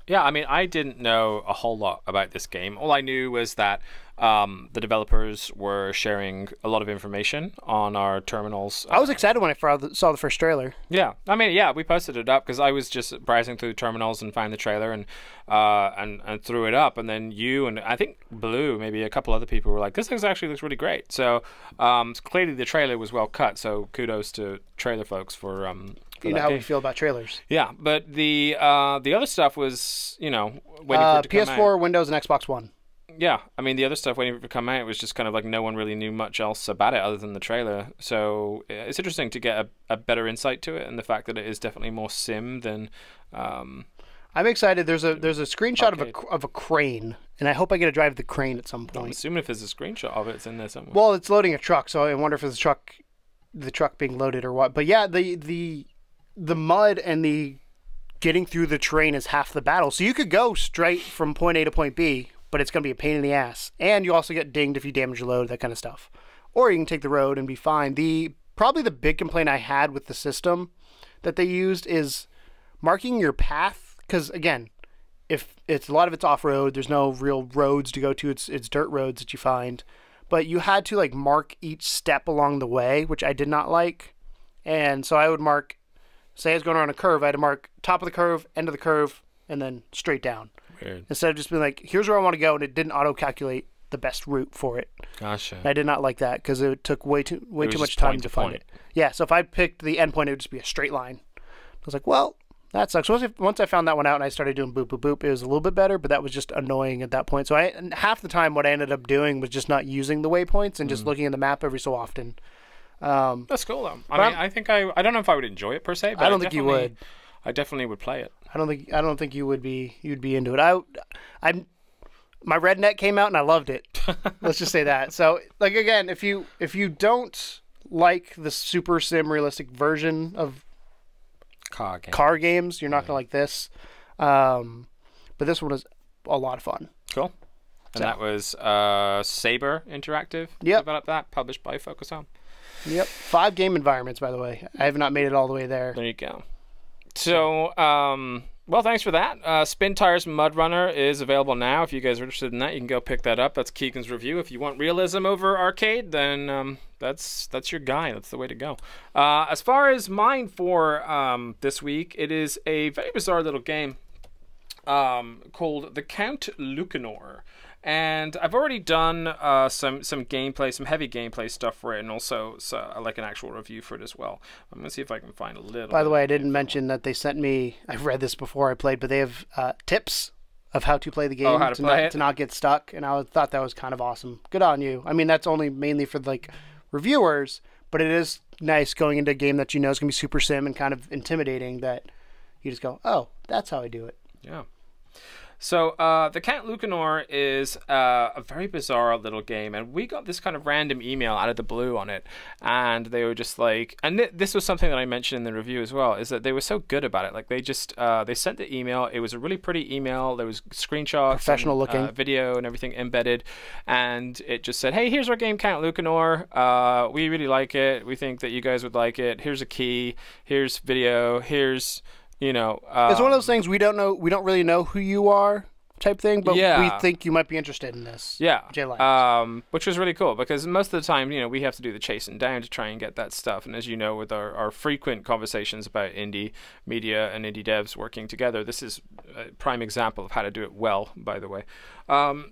Yeah, I mean, I didn't know a whole lot about this game. All I knew was that the developers were sharing a lot of information on our terminals. I was excited when I saw the first trailer. Yeah, I mean, yeah, we posted it up because I was just browsing through terminals and found the trailer and threw it up. And then you and I think Blue, maybe a couple other people were like, "This actually looks really great." So clearly the trailer was well cut. So kudos to trailer folks for. You know how we feel about trailers. Yeah, but the other stuff was, waiting for it to come out. PS4, Windows, and Xbox One. Yeah, I mean, the other stuff waiting for it to come out was just kind of like no one really knew much else about it other than the trailer. So it's interesting to get a better insight to it, and the fact that it is definitely more sim than. I'm excited. There's a screenshot of a crane, and I hope I get to drive the crane at some point. I'm assuming if there's a screenshot of it, it's in there somewhere. Well, it's loading a truck, so I wonder if it's the truck being loaded or what. But yeah, the mud and the getting through the terrain is half the battle. So you could go straight from point A to point B, but it's going to be a pain in the ass. And you also get dinged if you damage your load, that kind of stuff. Or you can take the road and be fine. Probably the big complaint I had with the system that they used is marking your path. Because, again, if a lot of it's off-road, there's no real roads to go to. It's dirt roads that you find. but you had to like mark each step along the way, which I did not like. And so I would mark, say I was going around a curve, I had to mark top of the curve, end of the curve, and then straight down. Weird. Instead of just being like, here's where I want to go, and it didn't auto-calculate the best route for it. Gotcha. And I did not like that because it took way too much time to find it. Yeah, so if I picked the endpoint, it would just be a straight line. I was like, well, that sucks. Once I found that one out and I started doing boop, boop, boop, it was a little bit better, but that was just annoying at that point. So half the time what I ended up doing was just not using the waypoints and just looking at the map every so often. That's cool, though. I think I don't know if I would enjoy it per se, but I don't think you would. I definitely would play it. I don't think you would be. You'd be into it. My redneck came out and I loved it. Let's just say that. So, like, again, if you don't like the super sim realistic version of car games, you're not gonna like this. But this one was a lot of fun. Cool. And that was Saber Interactive. Yep. Developed that, published by Focus Home. Yep. 5 game environments, by the way. I have not made it all the way there. There you go. So, well, thanks for that. Spintires Mudrunner is available now. If you guys are interested in that, you can go pick that up. That's Keegan's review. If you want realism over arcade, then that's your guy. That's the way to go. As far as mine for this week, it is a very bizarre little game called the Count Lucanor. And I've already done some gameplay, some heavy gameplay stuff for it, and also like an actual review for it as well. I'm going to see if I can find a little. By the way, I didn't mention that they sent me, I've read this before I played, but they have tips of how to play the game to not get stuck, and I thought that was kind of awesome. Good on you. I mean, that's only mainly for like reviewers, but it is nice going into a game that you know is going to be super sim and kind of intimidating that you just go, oh, that's how I do it. Yeah. So, the Count Lucanor is a very bizarre little game, and we got this kind of random email out of the blue on it, and they were just like, and this was something that I mentioned in the review as well, is that they were so good about it. Like, they just, they sent the email, it was a really pretty email, there was screenshots, professional looking, video and everything embedded, and it just said, hey, here's our game, Count Lucanor, we really like it, we think that you guys would like it, here's a key, here's video, here's... You know, it's one of those things we don't really know who you are type thing, but we think you might be interested in this. Yeah, which was really cool because most of the time, you know, we have to do the chasing down to try and get that stuff. And as you know, with our frequent conversations about indie media and indie devs working together, this is a prime example of how to do it well, by the way.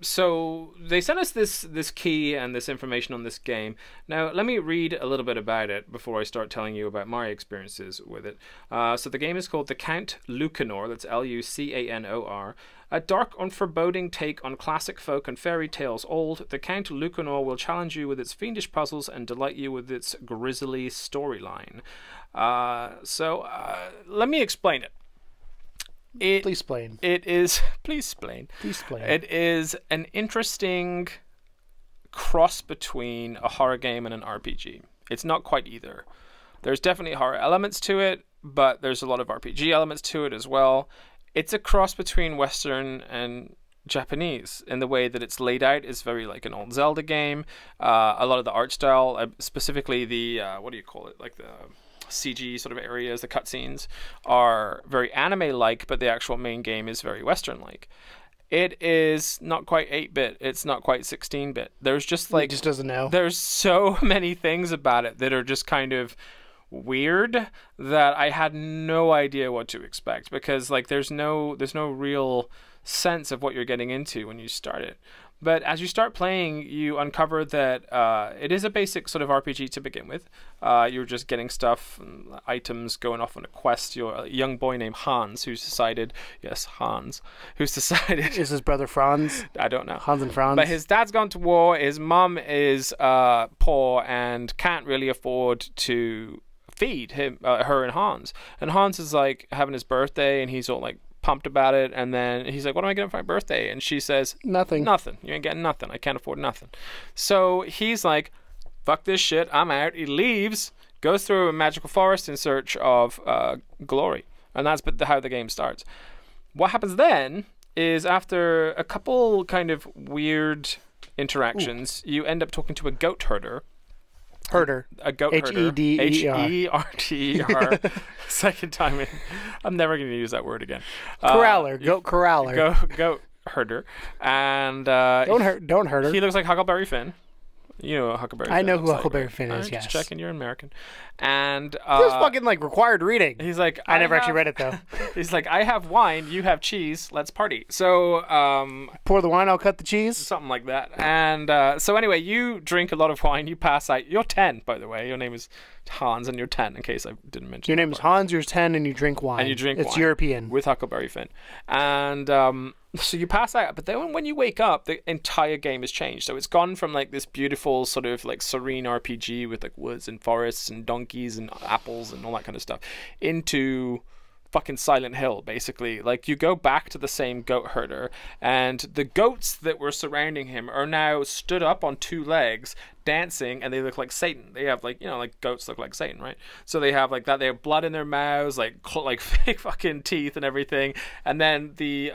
So they sent us this key and this information on this game. Now, let me read a little bit about it before I start telling you about my experiences with it. So the game is called The Count Lucanor, that's Lucanor. A dark and foreboding take on classic folk and fairy tales old, The Count Lucanor will challenge you with its fiendish puzzles and delight you with its grisly storyline. So let me explain it. Please explain. Please explain. It is an interesting cross between a horror game and an RPG. It's not quite either. There's definitely horror elements to it, but there's a lot of RPG elements to it as well. It's a cross between Western and Japanese in the way that it's laid out is very like an old Zelda game. A lot of the art style, specifically the, what do you call it? Like the CG sort of areas, the cutscenes are very anime-like, but the actual main game is very Western-like. It is not quite 8-bit. It's not quite 16-bit. There's just like... It just doesn't know. There's so many things about it that are just kind of weird that I had no idea what to expect because like there's no real sense of what you're getting into when you start it. But as you start playing, you uncover that it is a basic sort of RPG to begin with. You're just getting stuff, items, going off on a quest. You're a young boy named Hans who's decided, who's decided... Is his brother Franz? I don't know. Hans and Franz? But his dad's gone to war, his mum is poor and can't really afford to feed her and Hans. And Hans is like having his birthday and he's all like pumped about it, and then he's like, what am I getting for my birthday? And she says, nothing. You ain't getting nothing. I can't afford nothing. So he's like, fuck this shit, I'm out. He leaves, goes through a magical forest in search of glory, and that's how the game starts. What happens then is after a couple kind of weird interactions, you end up talking to a goat herder. A goat herder. H-E-D-E-R. Second time I'm never going to use that word again. Goat corraller. Goat herder. And don't hurt her. He looks like Huckleberry Finn. You know Huckleberry Finn. I know who looks Huckleberry right? Finn is, Just yes. checking, you're American. And This is fucking like required reading. he's like, I never actually read it though. He's like, I have wine, you have cheese, let's party. So Pour the wine, I'll cut the cheese. something like that. And so anyway, you drink a lot of wine, you pass out. You're 10, by the way. Your name is Hans, and you're 10, in case I didn't mention. Your name is Hans, you're 10, and you drink wine. And you drink It's wine European. with Huckleberry Finn. And so you pass out, but then when you wake up, the entire game has changed. So it's gone from like this beautiful sort of like serene RPG with like woods and forests and donkeys and apples and all that kind of stuff into fucking Silent Hill, basically. Like, you go back to the same goat herder, and the goats that were surrounding him are now stood up on two legs dancing, and they look like Satan. They have like, you know, like goats look like Satan, right? So they have like that. They have blood in their mouths, like fake fucking teeth and everything. And then the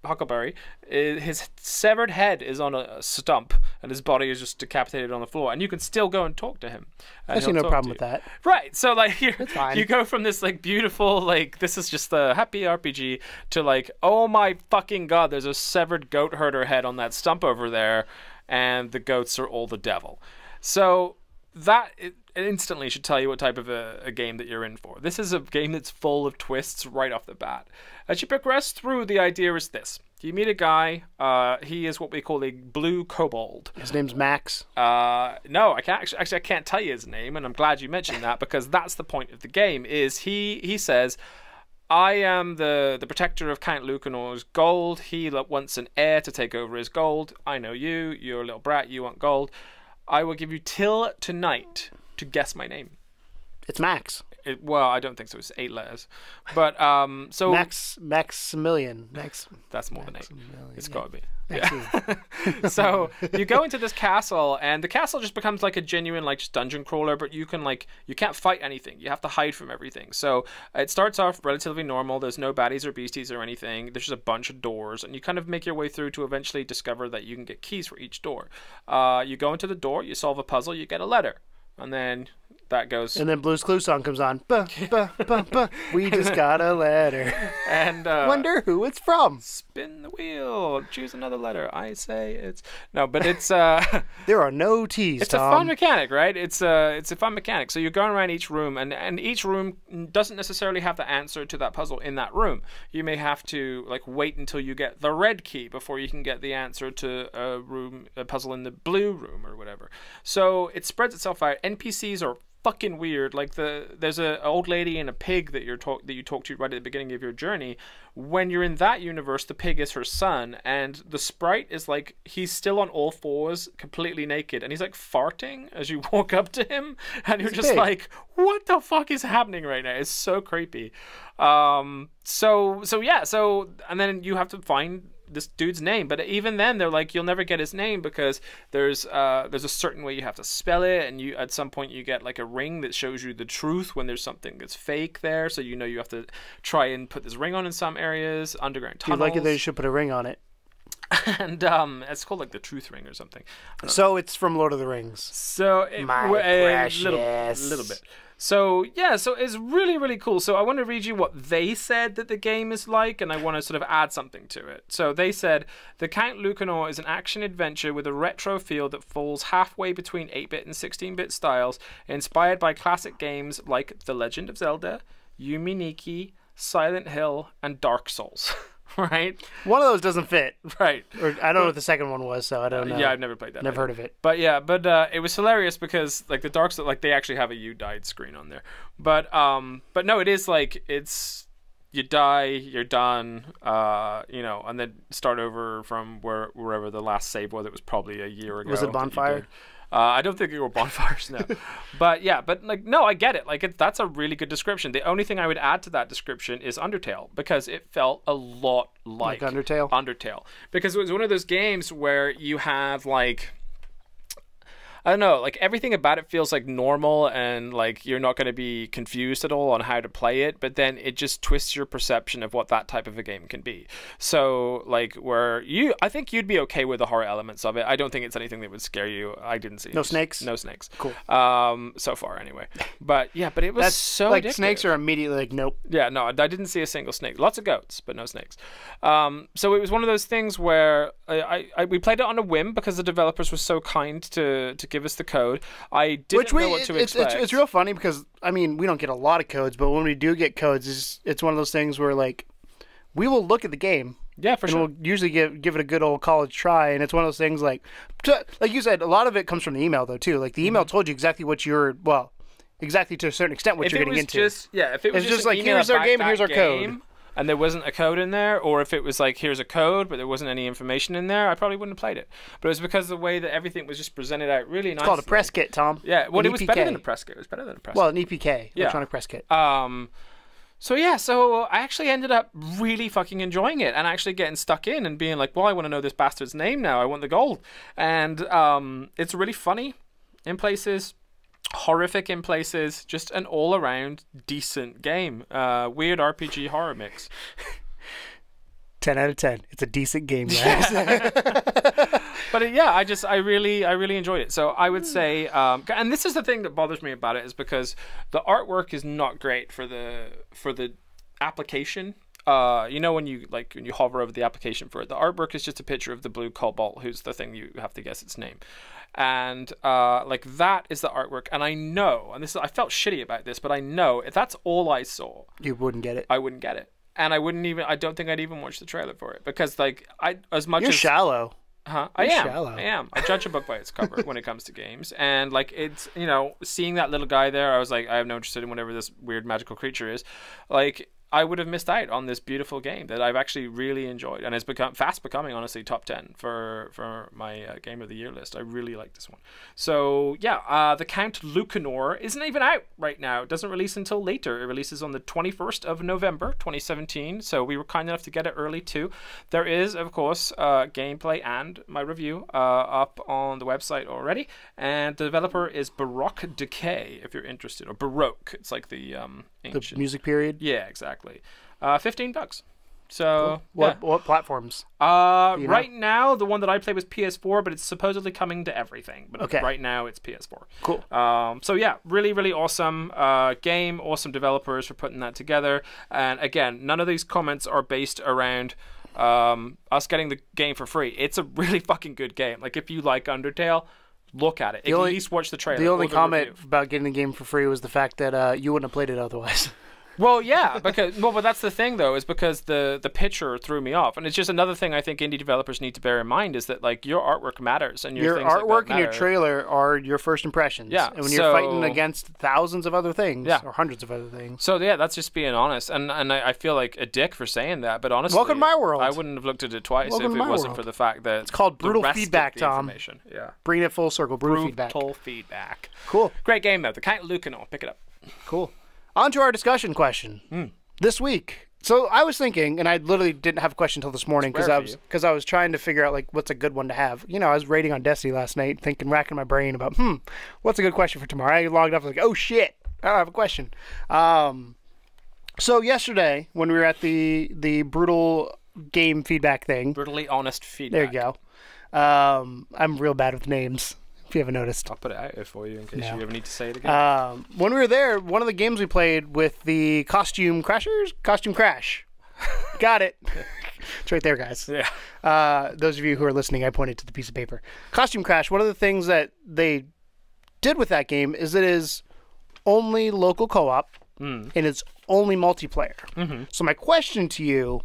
Huckleberry, his severed head is on a stump, and his body is just decapitated on the floor. And you can still go and talk to him. I see no problem with that. Right. So like fine. you go from this like beautiful, like this is just a happy RPG, to like, oh my fucking god, there's a severed goat herder head on that stump over there, and the goats are all the devil. So that it instantly should tell you what type of a game that you're in for. This is a game that's full of twists right off the bat. As you progress through, the idea is this. You meet a guy, he is what we call a blue kobold. His name's Max. No, I can't actually I can't tell you his name, and I'm glad you mentioned that, because that's the point of the game. Is he says, I am the protector of Count Lucanor's gold. He wants an heir to take over his gold. I know you. You're a little brat. You want gold. I will give you till tonight to guess my name. It's Max. Well, I don't think so. It's 8 letters. But so Maximilian. that's more than 8. It's got to be. Yeah. So you go into this castle, and the castle just becomes like a genuine like just dungeon crawler, but you can't fight anything. You have to hide from everything. So it starts off relatively normal. There's no baddies or beasties or anything. There's just a bunch of doors, and you kind of make your way through to eventually discover that you can get keys for each door. You go into the door, you solve a puzzle, you get a letter, and then that goes. And then Blue's Clues song comes on. Bah, bah, bah, bah. We just got a letter. And wonder who it's from. Spin the wheel. Choose another letter. I say it's no, but it's there are no T's. It's Tom. a fun mechanic, right? It's a fun mechanic. So you're going around each room, and each room doesn't necessarily have the answer to that puzzle in that room. You may have to like wait until you get the red key before you can get the answer to a puzzle in the blue room or whatever. So it spreads itself out. NPCs are fucking weird. Like there's an old lady and a pig that you talk to right at the beginning of your journey. When you're in that universe, the pig is her son, and the sprite is like he's still on all fours, completely naked, and he's like farting as you walk up to him, and you're just like, what the fuck is happening right now? It's so creepy. And then you have to find this dude's name, but even then they're like, you'll never get his name because there's a certain way you have to spell it, and you at some point you get like a ring that shows you the truth when there's something that's fake there, so you have to try and put this ring on in some areas, underground tunnels. Do you like it that you should put a ring on it? And it's called like the truth ring or something. So it's from Lord of the Rings. So a little bit. So yeah, so it's really, really cool. So I want to read you what they said that the game is like, and I want to sort of add something to it. So they said, the Count Lucanor is an action-adventure with a retro feel that falls halfway between 8-bit and 16-bit styles, inspired by classic games like The Legend of Zelda, Yume Nikki, Silent Hill, and Dark Souls. Right? One of those doesn't fit. Right. Or I don't know what the second one was, so I don't know. Yeah, I've never played that. Never heard of it. But yeah, it was hilarious because like the Dark Souls, like they actually have a "you died" screen on there. But no, it is like it's you die, you're done, and then start over from wherever the last save was. It was probably a year ago. Was it bonfire? I don't think there were bonfires, no. But like, no, I get it. Like, that's a really good description. The only thing I would add to that description is Undertale, because it felt a lot like Undertale? Undertale. Because it was one of those games where you have, like, I don't know, like everything about it feels like normal and like you're not going to be confused at all on how to play it, but then it just twists your perception of what that type of a game can be. So like I think you'd be okay with the horror elements of it. I don't think it's anything that would scare you. I didn't see no snakes. No snakes. Cool. So far anyway. But yeah, but it was so like addictive. Snakes are immediately like nope. Yeah, no, I didn't see a single snake. Lots of goats, but no snakes. So it was one of those things where we played it on a whim because the developers were so kind to give us the code. I didn't know what to expect. It's real funny because, I mean, we don't get a lot of codes, but when we do get codes, it's one of those things where, like, we will look at the game. Yeah, for sure. We'll usually give it a good old college try, and it's one of those things like you said, a lot of it comes from the email, though, too. Like, the email told you exactly what exactly to a certain extent what you're getting into. If it was just like, here's our game and here's our code. And there wasn't a code in there, or if it was like, here's a code, but there wasn't any information in there, I probably wouldn't have played it. But it was because of the way that everything was just presented out really nicely. It's called a press kit, Tom. Yeah, well, it was better than a press kit. It was better than a press kit. Well, an EPK, electronic press kit. So I actually ended up really fucking enjoying it and actually getting stuck in and being like, well, I want to know this bastard's name now. I want the gold. And it's really funny in places. Horrific in places, just an all-around decent game. Weird RPG horror mix. 10 out of 10. It's a decent game, guys. But I really enjoyed it. So I would say, and this is the thing that bothers me about it, is because the artwork is not great for the application. When you hover over the application for it, the artwork is just a picture of the blue cobalt, who's the thing you have to guess its name. And that is the artwork, and I know, and I felt shitty about this, but I know if that's all I saw, you wouldn't get it. I wouldn't get it, and I don't think I'd even watch the trailer for it, because you're shallow. Huh? I am. I judge a book by its cover when it comes to games, and like it's seeing that little guy there, I was like, I have no interest in whatever this weird magical creature is, like. I would have missed out on this beautiful game that I've actually really enjoyed, and it's becoming honestly top 10 for my game of the year list. I really like this one. So the Count Lucanor isn't even out right now. It doesn't release until later. It releases on the 21st of November 2017, so we were kind enough to get it early too. There is, of course, gameplay and my review up on the website already, and the developer is Baroque Decay, if you're interested, or Baroque. It's like the ancient. The music period? Yeah, exactly. $15. So cool. What platforms? Right now, the one that I played was PS4, but it's supposedly coming to everything. But right now, it's PS4. Cool. So yeah, really, really awesome game. Awesome developers for putting that together. And again, none of these comments are based around us getting the game for free. It's a really fucking good game. Like if you like Undertale, look at it. At least watch the trailer. The only comment about getting the game for free was the fact that you wouldn't have played it otherwise. Well, yeah, but that's the thing though, is because the picture threw me off, and it's just another thing I think indie developers need to bear in mind is that like your artwork matters, and your things artwork like that and your trailer are your first impressions. Yeah, and when you're fighting against thousands of other things, or hundreds of other things. So yeah, that's just being honest, and I feel like a dick for saying that, but honestly, welcome to my world. I wouldn't have looked at it twice if it wasn't for the fact that it's called brutal feedback, Tom. Yeah, bringing it full circle. Brutal feedback. Cool, great game though. The Count Lucanor, pick it up. Cool. On to our discussion question. This week. So I was thinking, and I literally didn't have a question until this morning because I was trying to figure out like what's a good one to have. I was rating on Destiny last night, racking my brain about what's a good question for tomorrow. I logged off like, oh shit, I don't have a question. So yesterday when we were at the brutal game feedback thing, brutally honest feedback. There you go. I'm real bad with names. If you haven't noticed. I'll put it out there for you in case you ever need to say it again. When we were there, one of the games we played with the Costume Crash. Got it. It's right there, guys. Yeah. Those of you who are listening, I pointed to the piece of paper. Costume Crash, one of the things that they did with that game is it is only local co-op and it's only multiplayer. So my question to you,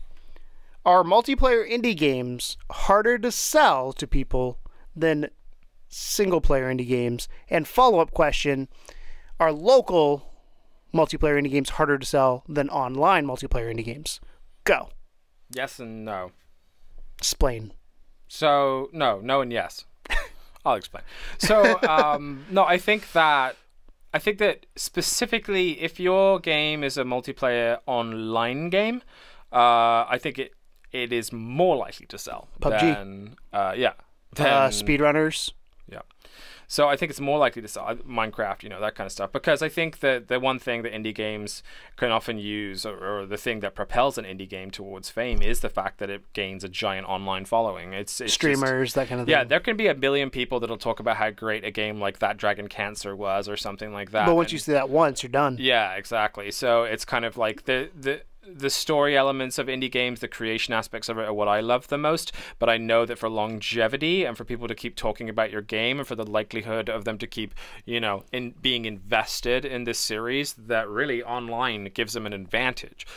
are multiplayer indie games harder to sell to people than single-player indie games? And follow-up question, are local multiplayer indie games harder to sell than online multiplayer indie games? Go. Yes and no. Explain. So, no and yes. I'll explain. So, no, I think that specifically if your game is a multiplayer online game, I think it is more likely to sell PUBG. than, than speedrunners. Yeah. So I think it's more likely to sell Minecraft, that kind of stuff. Because I think that the one thing that indie games can often use, or the thing that propels an indie game towards fame, is the fact that it gains a giant online following. It's streamers, that kind of thing. Yeah, there can be a billion people that'll talk about how great a game like That Dragon Cancer was, or something like that. But once you see that once, you're done. Yeah, exactly. So it's kind of like the story elements of indie games, the creation aspects of it are what I love the most, but I know that for longevity and for people to keep talking about your game and for the likelihood of them to keep, in being invested in this series, that really online gives them an advantage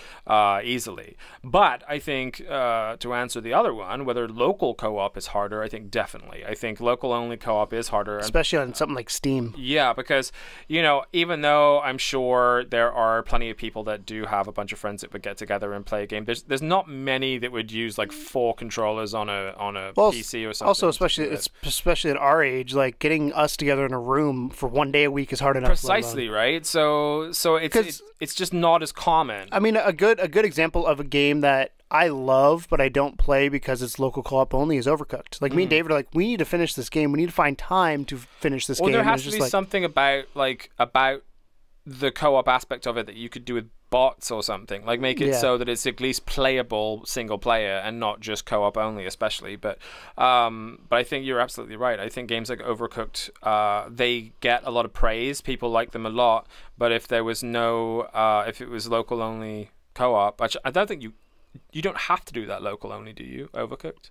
easily. But I think to answer the other one, whether local co-op is harder, I think definitely. I think local only co-op is harder. Especially on something like Steam. Yeah, because, even though I'm sure there are plenty of people that do have a bunch of friends that would get together and play a game, there's not many that would use like 4 controllers on a PC or something. Also, especially at our age, like getting us together in a room for one day a week is hard enough. Precisely, right? So it's just not as common. I mean, a good example of a game that I love, but I don't play because it's local co-op only, is Overcooked. Like, me and David are like, we need to finish this game. We need to find time to finish this game. Well, there has to be something about the co-op aspect of it that you could do with bots or something. Like, make it so that it's at least playable single player and not just co-op only, especially. But I think you're absolutely right. I think games like Overcooked, they get a lot of praise. People like them a lot. But if there was if it was local only co-op, I don't think you don't have to do that local only, do you? Overcooked?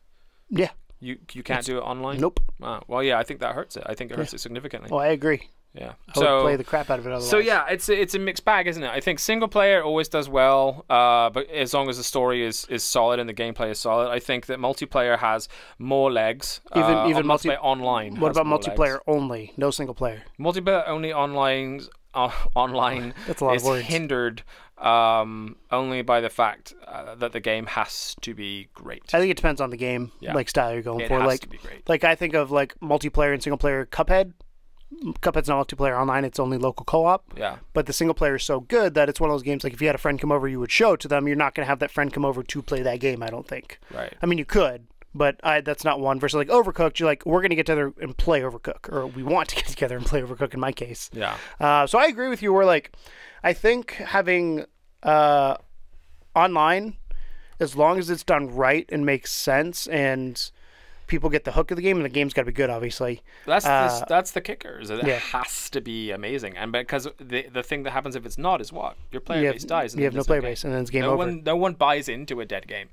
Yeah. You can't do it online? Nope. Well, yeah, I think that hurts it. I think it hurts it significantly. Oh, I agree. Yeah. I would play the crap out of it otherwise. So yeah, it's a mixed bag, isn't it? I think single player always does well, but as long as the story is solid and the gameplay is solid. I think that multiplayer has more legs. Even multiplayer online. What about multiplayer only? No single player. Multiplayer only online That's a lot is of words. hindered only by the fact that the game has to be great. I think it depends on the game, like style you're going for. It has like to be great. Like I think of like multiplayer and single player. Cuphead. Cuphead's not multiplayer online, it's only local co-op. Yeah. But the single player is so good that it's one of those games, like if you had a friend come over, you would show it to them. You're not going to have that friend come over to play that game, I don't think. Right. I mean, you could, but that's not one. Versus like Overcooked, you're like, we're going to get together and play Overcooked. Or we want to get together and play Overcooked in my case. Yeah. So I agree with you. We're like, I think having online, as long as it's done right and makes sense and people get the hook of the game, and the game's got to be good, obviously. That's the kicker. Is that it has to be amazing, and because the thing that happens if it's not is what your player base dies. And you have no player base, and then it's game over. No one buys into a dead game.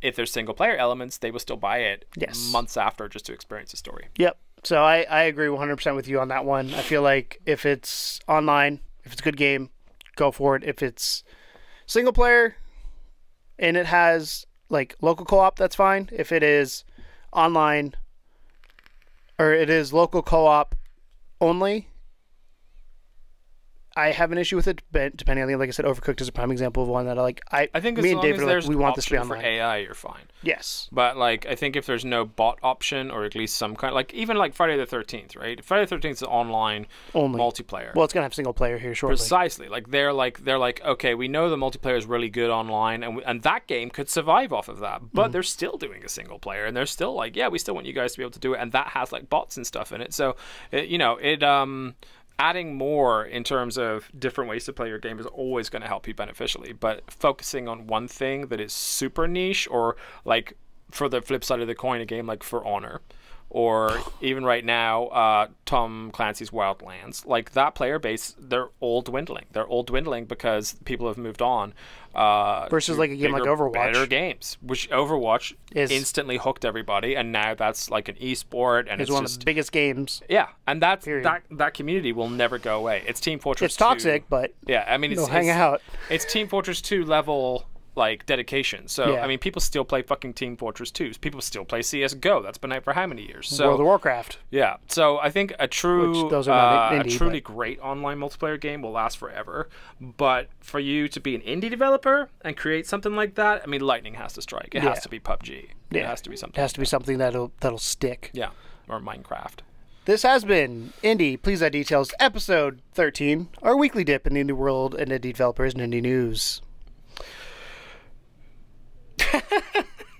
If there's single player elements, they will still buy it months after just to experience the story. Yep. So I agree 100% with you on that one. I feel like if it's online, if it's a good game, go for it. If it's single player and it has like local co-op, that's fine. If it is online or it is local co-op only, I have an issue with it, but depending on like I said, Overcooked is a prime example of one that I think me and David are like, we want this to be online. For AI, you're fine. Yes. But like I think if there's no bot option, or at least some kind, like even like Friday the 13th, right? Friday the 13th is online only multiplayer. Well, it's gonna have single player here shortly. Precisely. Like they're like, okay, we know the multiplayer is really good online, and that game could survive off of that. But they're still doing a single player, and they're still like, yeah, we still want you guys to be able to do it, and that has like bots and stuff in it. So adding more in terms of different ways to play your game is always going to help you beneficially, but focusing on one thing that is super niche, or like for the flip side of the coin, a game like For Honor, or even right now, Tom Clancy's Wildlands, like that player base, they're all dwindling. They're all dwindling because people have moved on. Versus like a game like Overwatch. Better games, which Overwatch instantly hooked everybody, and now that's like an esport, and it's one just of the biggest games. Yeah, and that community will never go away. It's Team Fortress 2. It's toxic, but yeah, I mean, it's hang out. It's Team Fortress 2 level like dedication. So I mean, people still play fucking Team Fortress 2. People still play CS:GO. That's been out for how many years? So World of Warcraft. Yeah. So I think a truly great online multiplayer game will last forever. But for you to be an indie developer and create something like that, I mean, lightning has to strike. It has to be PUBG. It has to be something. It has to be something that'll stick. Yeah. Or Minecraft. This has been Indie Please Add Details, episode 13, our weekly dip in the indie world and indie developers and indie news.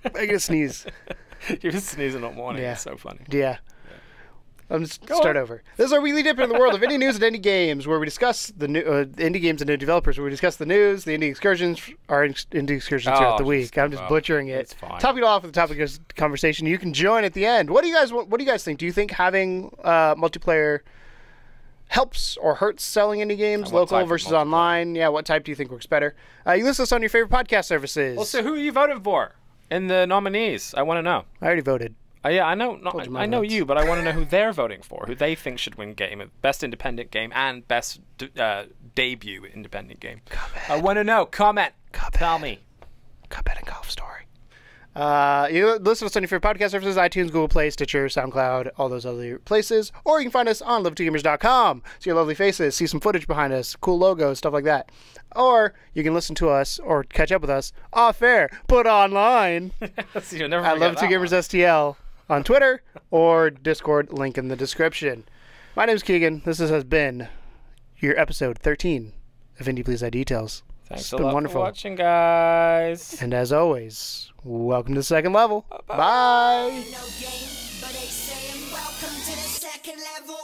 I'm gonna sneeze. You're sneezing all morning. It's so funny. Yeah. Start over. This is our weekly dip in the world of indie news and indie games, where we discuss the new indie games and indie developers. Where we discuss the news, the indie excursions, our indie excursions throughout the week. I'm just butchering it. It's fine. Topping it off with the topic of conversation. You can join at the end. What do you guys think? Do you think having multiplayer helps or hurts selling indie games, local versus online? Yeah, what type do you think works better? You list us on your favorite podcast services. Also, who are you voting for in the nominees? I want to know. I already voted. Yeah, I know. I know you, but I want to know who they're voting for, who they think should win game, best independent game and best debut independent game. Cuphead. I want to know. Comment. Tell me. Cuphead and Golf Story. You listen to us on your favorite podcast services: iTunes, Google Play, Stitcher, SoundCloud, all those other places. Or you can find us on live2gamers.com. See your lovely faces, see some footage behind us, cool logos, stuff like that. Or you can listen to us or catch up with us off air, but online so you'll never at Live2GamersSTL on Twitter or Discord, link in the description. My name's Keegan. This has been your episode 13 of Indie Please Details. Thanks a lot for watching, guys. And as always, welcome to the second level. Bye. No game, but they saying welcome to the second level.